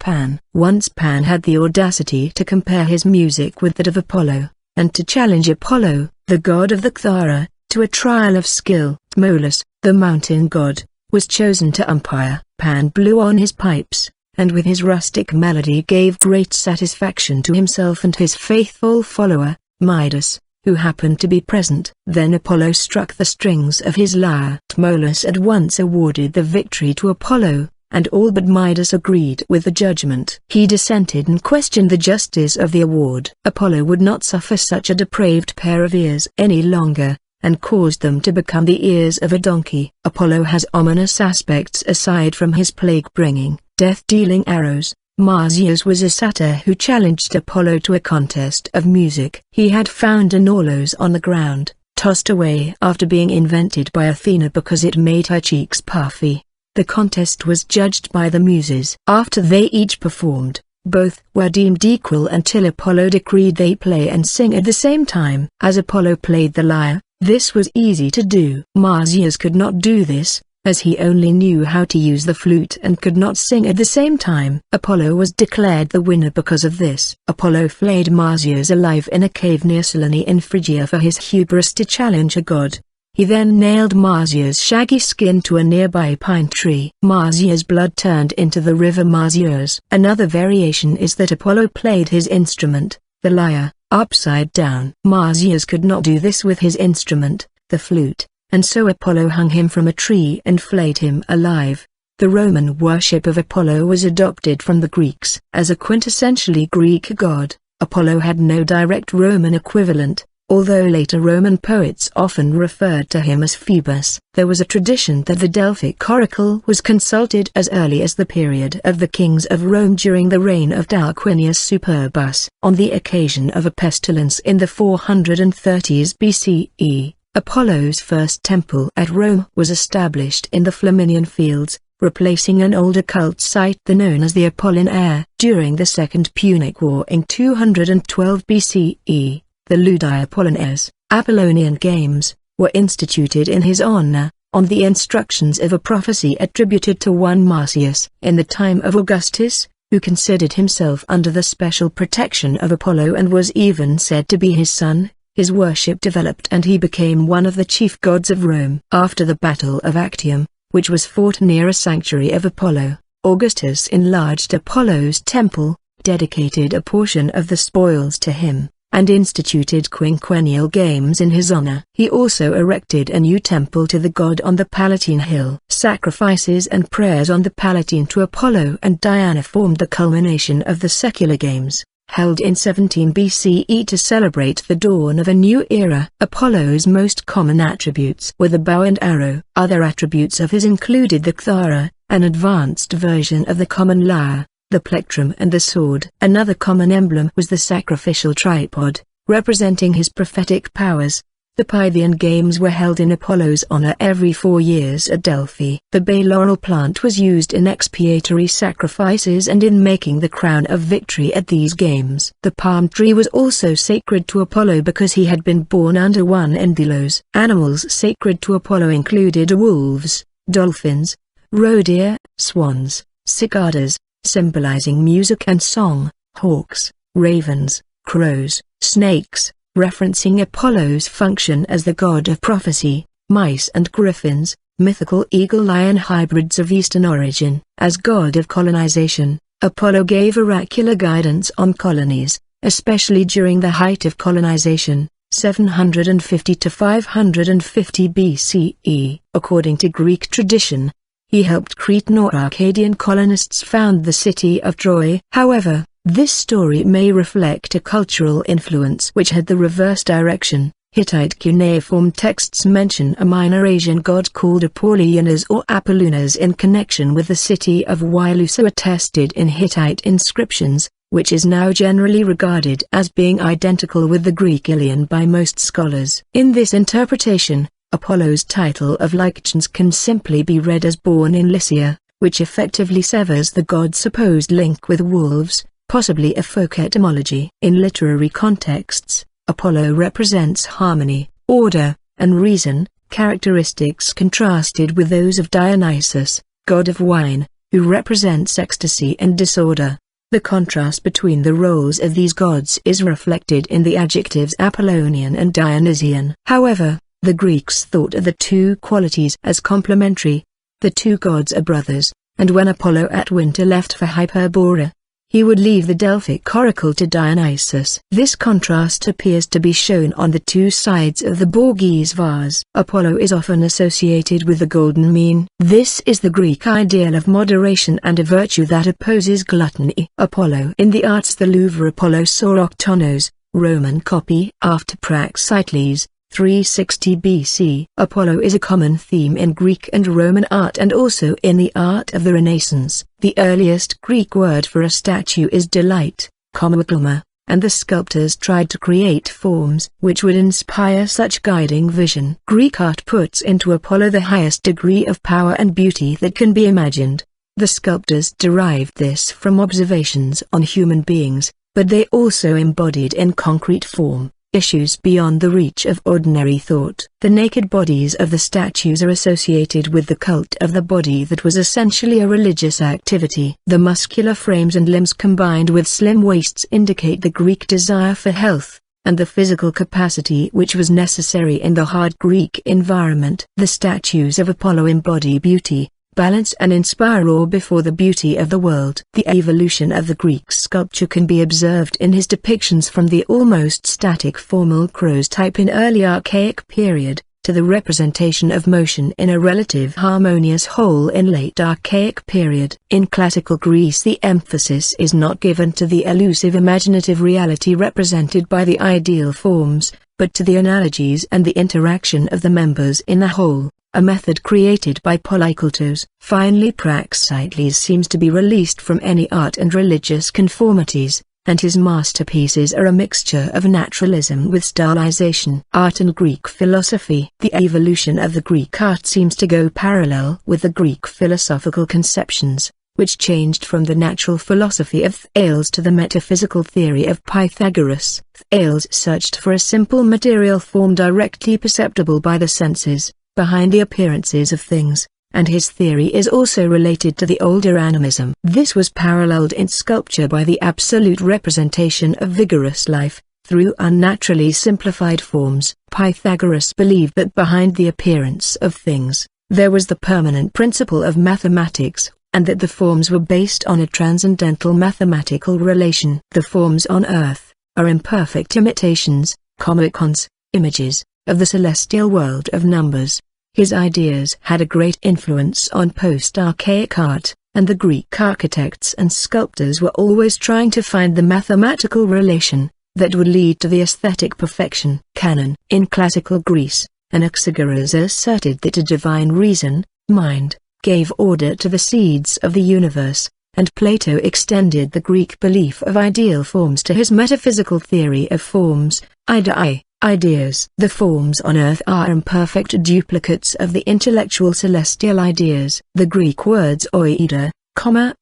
Once Pan had the audacity to compare his music with that of Apollo, and to challenge Apollo, the god of the Kthara, to a trial of skill. Tmolus, the mountain god, was chosen to umpire. Pan blew on his pipes, and with his rustic melody gave great satisfaction to himself and his faithful follower, Midas, who happened to be present. Then Apollo struck the strings of his lyre. Tmolus at once awarded the victory to Apollo, and all but Midas agreed with the judgment. He dissented and questioned the justice of the award. Apollo would not suffer such a depraved pair of ears any longer, and caused them to become the ears of a donkey. Apollo has ominous aspects aside from his plague-bringing, death-dealing arrows. Marsyas was a satyr who challenged Apollo to a contest of music. He had found an aloes on the ground, tossed away after being invented by Athena because it made her cheeks puffy. The contest was judged by the Muses. After they each performed, both were deemed equal until Apollo decreed they play and sing at the same time. As Apollo played the lyre, this was easy to do. Marsyas could not do this, as he only knew how to use the flute and could not sing at the same time. Apollo was declared the winner because of this. Apollo flayed Marsyas alive in a cave near Cyllene in Phrygia for his hubris to challenge a god. He then nailed Marsyas' shaggy skin to a nearby pine tree. Marsyas' blood turned into the river Marsyas. Another variation is that Apollo played his instrument, the lyre, upside down. Marsyas could not do this with his instrument, the flute, and so Apollo hung him from a tree and flayed him alive. The Roman worship of Apollo was adopted from the Greeks. As a quintessentially Greek god, Apollo had no direct Roman equivalent, Although later Roman poets often referred to him as Phoebus, there was a tradition that the Delphic Oracle was consulted as early as the period of the kings of Rome during the reign of Tarquinius Superbus. On the occasion of a pestilence in the 430s BCE, Apollo's first temple at Rome was established in the Flaminian Fields, replacing an older cult site known as the Apollon. During the Second Punic War in 212 BCE, the Ludi Apollones, Apollonian Games, were instituted in his honor, on the instructions of a prophecy attributed to one Marcius. In the time of Augustus, who considered himself under the special protection of Apollo and was even said to be his son, his worship developed and he became one of the chief gods of Rome. After the Battle of Actium, which was fought near a sanctuary of Apollo, Augustus enlarged Apollo's temple, dedicated a portion of the spoils to him, and instituted quinquennial games in his honor. He also erected a new temple to the god on the Palatine Hill. Sacrifices and prayers on the Palatine to Apollo and Diana formed the culmination of the secular games, held in 17 BCE to celebrate the dawn of a new era. Apollo's most common attributes were the bow and arrow. Other attributes of his included the kouros, an advanced version of the common lyre, the plectrum and the sword. Another common emblem was the sacrificial tripod, representing his prophetic powers. The Pythian Games were held in Apollo's honor every 4 years at Delphi. The bay laurel plant was used in expiatory sacrifices and in making the crown of victory at these games. The palm tree was also sacred to Apollo because he had been born under one Enthelos. Animals sacred to Apollo included wolves, dolphins, roe deer, swans, cicadas, symbolizing music and song, hawks, ravens, crows, snakes, referencing Apollo's function as the god of prophecy, mice and griffins, mythical eagle-lion hybrids of Eastern origin. As god of colonization, Apollo gave oracular guidance on colonies, especially during the height of colonization, 750 to 550 BCE. According to Greek tradition, he helped Cretan or Arcadian colonists found the city of Troy. However, this story may reflect a cultural influence which had the reverse direction. Hittite cuneiform texts mention a minor Asian god called Apollonas or Apollunas in connection with the city of Wilusa attested in Hittite inscriptions, which is now generally regarded as being identical with the Greek Ilion by most scholars. In this interpretation, Apollo's title of Lycans can simply be read as born in Lycia, which effectively severs the god's supposed link with wolves, possibly a folk etymology. In literary contexts, Apollo represents harmony, order, and reason, characteristics contrasted with those of Dionysus, god of wine, who represents ecstasy and disorder. The contrast between the roles of these gods is reflected in the adjectives Apollonian and Dionysian. However, the Greeks thought of the two qualities as complementary. The two gods are brothers, and when Apollo at winter left for Hyperborea, he would leave the Delphic Oracle to Dionysus. This contrast appears to be shown on the two sides of the Borghese vase. Apollo is often associated with the golden mean. This is the Greek ideal of moderation and a virtue that opposes gluttony. Apollo in the arts. The Louvre. Apollo Soroktonos, Roman copy. After Praxiteles, 360 BC. Apollo is a common theme in Greek and Roman art and also in the art of the Renaissance. The earliest Greek word for a statue is delight, komma, and the sculptors tried to create forms which would inspire such guiding vision. Greek art puts into Apollo the highest degree of power and beauty that can be imagined. The sculptors derived this from observations on human beings, but they also embodied in concrete form issues beyond the reach of ordinary thought. The naked bodies of the statues are associated with the cult of the body that was essentially a religious activity. The muscular frames and limbs combined with slim waists indicate the Greek desire for health, and the physical capacity which was necessary in the hard Greek environment. The statues of Apollo embody beauty, balance and inspire awe before the beauty of the world. The evolution of the Greek sculpture can be observed in his depictions from the almost static formal kouros type in early archaic period, to the representation of motion in a relative harmonious whole in late archaic period. In classical Greece the emphasis is not given to the elusive imaginative reality represented by the ideal forms, but to the analogies and the interaction of the members in a whole, a method created by Polykletos. Finally, Praxiteles seems to be released from any art and religious conformities, and his masterpieces are a mixture of naturalism with stylization. Art and Greek philosophy. The evolution of the Greek art seems to go parallel with the Greek philosophical conceptions, which changed from the natural philosophy of Thales to the metaphysical theory of Pythagoras. Thales searched for a simple material form directly perceptible by the senses, behind the appearances of things, and his theory is also related to the older animism. This was paralleled in sculpture by the absolute representation of vigorous life, through unnaturally simplified forms. Pythagoras believed that behind the appearance of things, there was the permanent principle of mathematics, and that the forms were based on a transcendental mathematical relation. The forms on earth are imperfect imitations, icons, images, of the celestial world of numbers. His ideas had a great influence on post-archaic art, and the Greek architects and sculptors were always trying to find the mathematical relation that would lead to the aesthetic perfection. Canon. In classical Greece, Anaxagoras asserted that a divine reason, mind, gave order to the seeds of the universe, and Plato extended the Greek belief of ideal forms to his metaphysical theory of forms, ideas. The forms on earth are imperfect duplicates of the intellectual celestial ideas. The Greek words oida,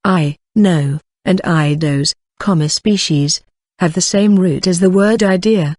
I, no, and eidos, species, have the same root as the word idea,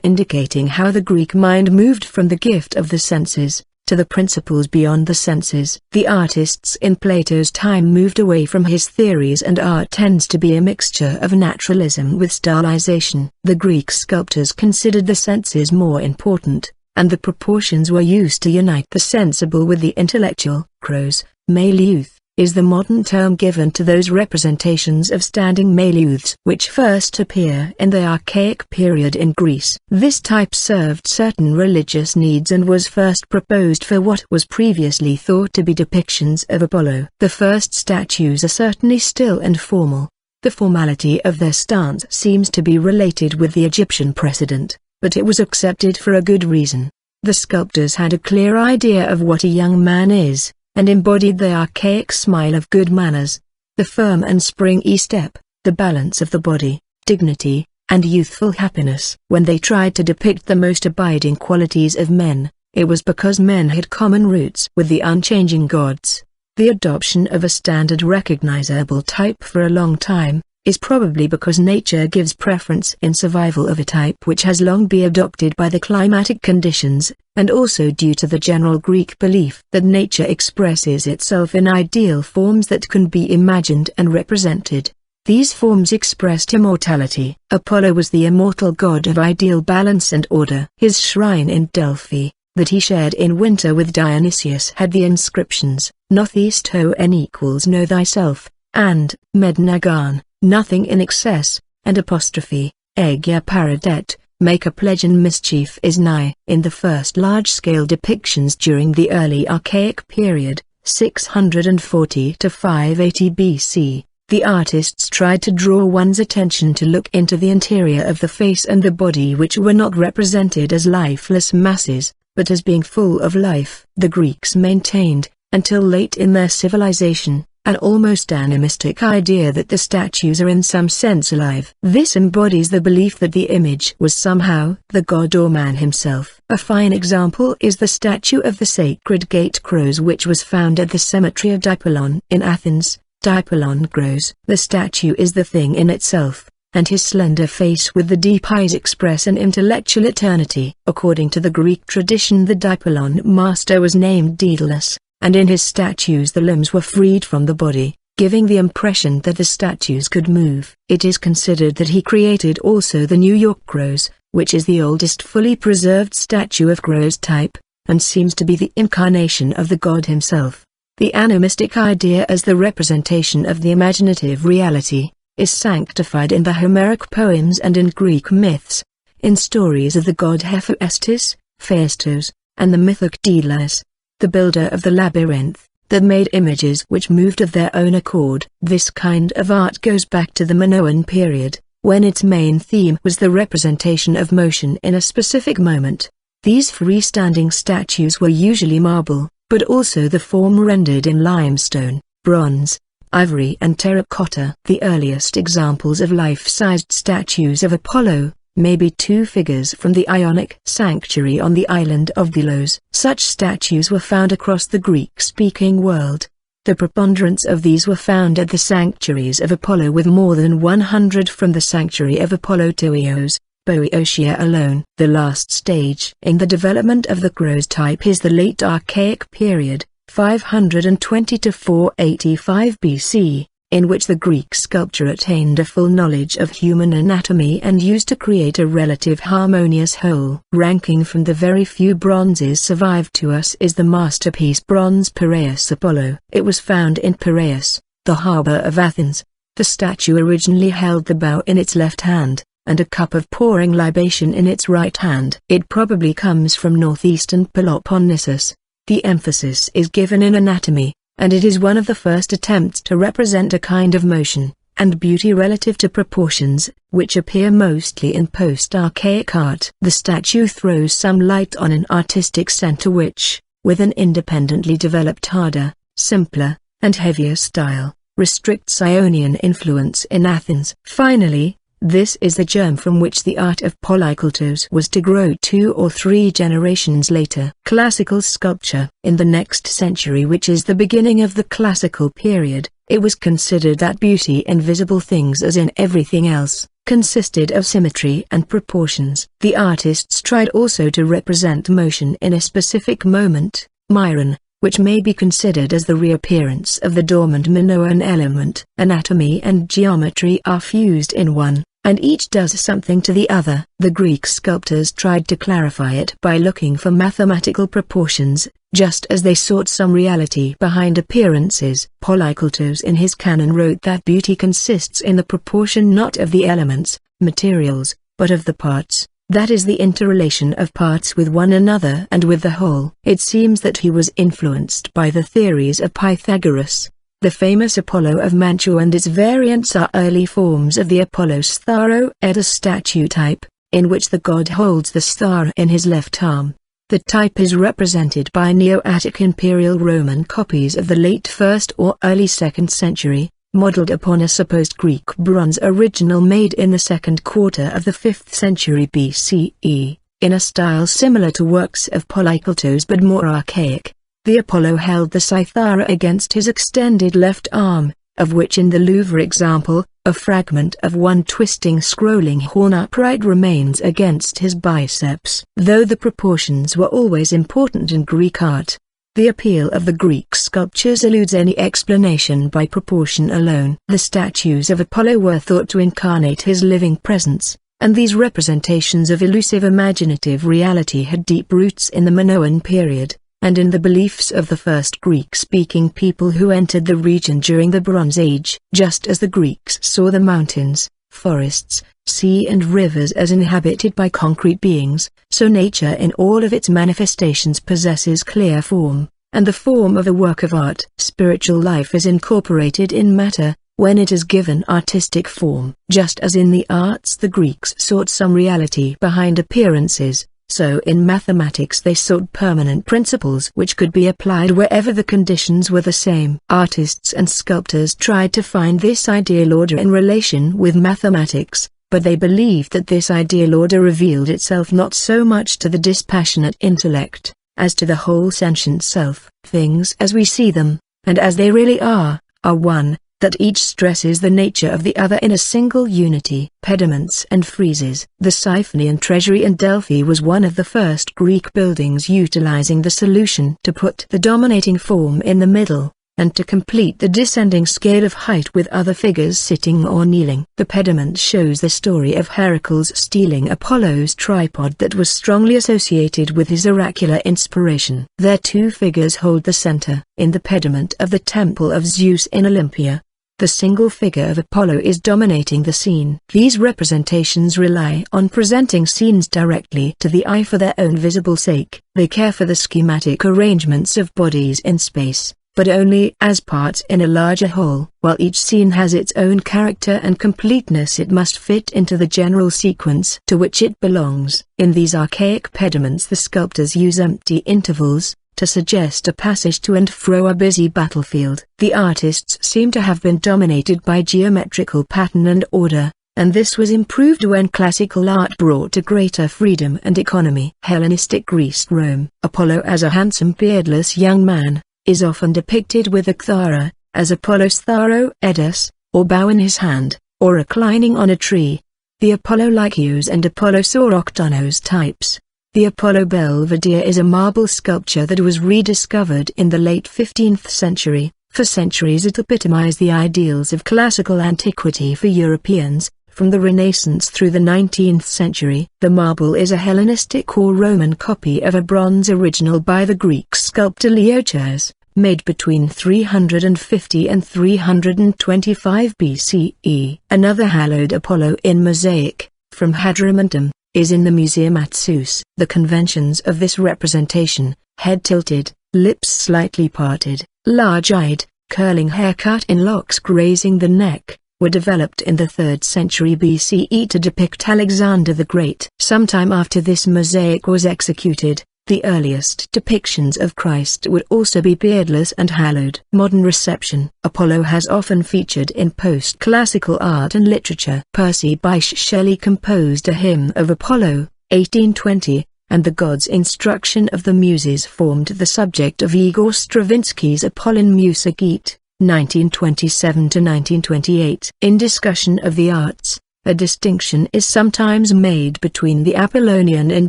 indicating how the Greek mind moved from the gift of the senses to the principles beyond the senses. The artists in Plato's time moved away from his theories, and art tends to be a mixture of naturalism with stylization. The Greek sculptors considered the senses more important, and the proportions were used to unite the sensible with the intellectual. Kouros, male youth, is the modern term given to those representations of standing male youths which first appear in the archaic period in Greece. This type served certain religious needs and was first proposed for what was previously thought to be depictions of Apollo. The first statues are certainly still and formal. The formality of their stance seems to be related with the Egyptian precedent, but it was accepted for a good reason. The sculptors had a clear idea of what a young man is, and embodied the archaic smile of good manners, the firm and springy step, the balance of the body, dignity, and youthful happiness. When they tried to depict the most abiding qualities of men, it was because men had common roots with the unchanging gods. The adoption of a standard recognizable type for a long time is probably because nature gives preference in survival of a type which has long been adopted by the climatic conditions, and also due to the general Greek belief that nature expresses itself in ideal forms that can be imagined and represented. These forms expressed immortality. Apollo was the immortal god of ideal balance and order. His shrine in Delphi, that he shared in winter with Dionysius, had the inscriptions, Nothesto n equals know thyself, and Mednagon, nothing in excess, and apostrophe, Egia paradet, make a pledge and mischief is nigh. In the first large-scale depictions during the early archaic period, 640 to 580 BC, the artists tried to draw one's attention to look into the interior of the face and the body, which were not represented as lifeless masses, but as being full of life. The Greeks maintained, until late in their civilization, an almost animistic idea that the statues are in some sense alive. This embodies the belief that the image was somehow the god or man himself. A fine example is the statue of the sacred gate Kouros, which was found at the cemetery of Apollon in Athens. Apollon grows. The statue is the thing in itself, and his slender face with the deep eyes express an intellectual eternity. According to the Greek tradition, the Apollon master was named Beardless, and in his statues the limbs were freed from the body, giving the impression that the statues could move. It is considered that he created also the New York Kouros, which is the oldest fully preserved statue of Kouros type, and seems to be the incarnation of the god himself. The animistic idea as the representation of the imaginative reality is sanctified in the Homeric poems and in Greek myths, in stories of the god Hephaestus, Phaestos, and the mythic Daedalus, the builder of the labyrinth, that made images which moved of their own accord. This kind of art goes back to the Minoan period, when its main theme was the representation of motion in a specific moment. These freestanding statues were usually marble, but also the form rendered in limestone, bronze, ivory and terracotta. The earliest examples of life-sized statues of Apollo may be two figures from the Ionic sanctuary on the island of Delos. Such statues were found across the Greek-speaking world. The preponderance of these were found at the sanctuaries of Apollo, with more than 100 from the sanctuary of Apollo Toios, Boeotia alone. The last stage in the development of the kouros type is the late Archaic period, 520 to 485 BC, in which the Greek sculpture attained a full knowledge of human anatomy and used to create a relative harmonious whole. Ranking from the very few bronzes survived to us is the masterpiece bronze Piraeus Apollo. It was found in Piraeus, the harbor of Athens. The statue originally held the bow in its left hand, and a cup of pouring libation in its right hand. It probably comes from northeastern Peloponnesus. The emphasis is given in anatomy, and it is one of the first attempts to represent a kind of motion and beauty relative to proportions, which appear mostly in post-archaic art. The statue throws some light on an artistic center which, with an independently developed harder, simpler, and heavier style, restricts Ionian influence in Athens. Finally, this is the germ from which the art of polykultos was to grow 2 or 3 generations later. Classical sculpture. In the next century, which is the beginning of the classical period, it was considered that beauty in visible things, as in everything else, consisted of symmetry and proportions. The artists tried also to represent motion in a specific moment, myron, which may be considered as the reappearance of the dormant Minoan element. Anatomy and geometry are fused in one, and each does something to the other. The Greek sculptors tried to clarify it by looking for mathematical proportions, just as they sought some reality behind appearances. Polykultos in his canon wrote that beauty consists in the proportion not of the elements, materials, but of the parts. That is, the interrelation of parts with one another and with the whole. It seems that he was influenced by the theories of Pythagoras. The famous Apollo of Mantua and its variants are early forms of the Apollo Stharoedes statue type, in which the god holds the star in his left arm. The type is represented by Neo-Attic Imperial Roman copies of the late 1st or early 2nd century, modeled upon a supposed Greek bronze original made in the second quarter of the 5th century BCE, in a style similar to works of Polykultos but more archaic. The Apollo held the cithara against his extended left arm, of which in the Louvre example, a fragment of one twisting scrolling horn upright remains against his biceps. Though the proportions were always important in Greek art, the appeal of the Greek sculptures eludes any explanation by proportion alone. The statues of Apollo were thought to incarnate his living presence, and these representations of elusive imaginative reality had deep roots in the Minoan period, and in the beliefs of the first Greek-speaking people who entered the region during the Bronze Age. Just as the Greeks saw the mountains, forests, sea and rivers as inhabited by concrete beings, so nature in all of its manifestations possesses clear form, and the form of a work of art. Spiritual life is incorporated in matter, when it is given artistic form. Just as in the arts the Greeks sought some reality behind appearances, so in mathematics they sought permanent principles which could be applied wherever the conditions were the same. Artists and sculptors tried to find this ideal order in relation with mathematics, but they believed that this ideal order revealed itself not so much to the dispassionate intellect, as to the whole sentient self. Things as we see them, and as they really are one, that each stresses the nature of the other in a single unity. Pediments and friezes. The Siphonian treasury in Delphi was one of the first Greek buildings utilizing the solution to put the dominating form in the middle, and to complete the descending scale of height with other figures sitting or kneeling. The pediment shows the story of Heracles stealing Apollo's tripod that was strongly associated with his oracular inspiration. Their two figures hold the center. In the pediment of the temple of Zeus in Olympia, the single figure of Apollo is dominating the scene. These representations rely on presenting scenes directly to the eye for their own visible sake. They care for the schematic arrangements of bodies in space, but only as parts in a larger whole. While each scene has its own character and completeness, it must fit into the general sequence to which it belongs. In these archaic pediments the sculptors use empty intervals to suggest a passage to and fro a busy battlefield. The artists seem to have been dominated by geometrical pattern and order, and this was improved when classical art brought a greater freedom and economy. Hellenistic Greece. Rome. Apollo as a handsome beardless young man is often depicted with a kthara, as Apollo's tharo edus, or bow in his hand, or reclining on a tree. The Apollo-Lykios and Apollo-Soroktonos types. The Apollo Belvedere is a marble sculpture that was rediscovered in the late 15th century. For centuries it epitomized the ideals of classical antiquity for Europeans. From the Renaissance through the 19th century, the marble is a Hellenistic or Roman copy of a bronze original by the Greek sculptor Leochas, made between 350 and 325 BCE. Another hallowed Apollo in mosaic, from Hadramantrum, is in the museum at Zeus. The conventions of this representation, head tilted, lips slightly parted, large-eyed, curling haircut in locks grazing the neck, were developed in the 3rd century BCE to depict Alexander the Great. Sometime after this mosaic was executed, the earliest depictions of Christ would also be beardless and hallowed. Modern reception. Apollo has often featured in post-classical art and literature. Percy Bysshe Shelley composed a hymn of Apollo, 1820, and the gods' instruction of the Muses formed the subject of Igor Stravinsky's Apollon Musegetes, 1927–1928. In discussion of the arts, a distinction is sometimes made between the Apollonian and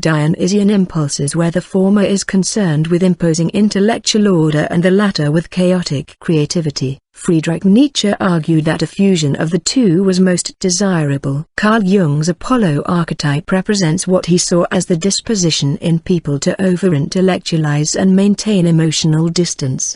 Dionysian impulses, where the former is concerned with imposing intellectual order and the latter with chaotic creativity. Friedrich Nietzsche argued that a fusion of the two was most desirable. Carl Jung's Apollo archetype represents what he saw as the disposition in people to over-intellectualize and maintain emotional distance.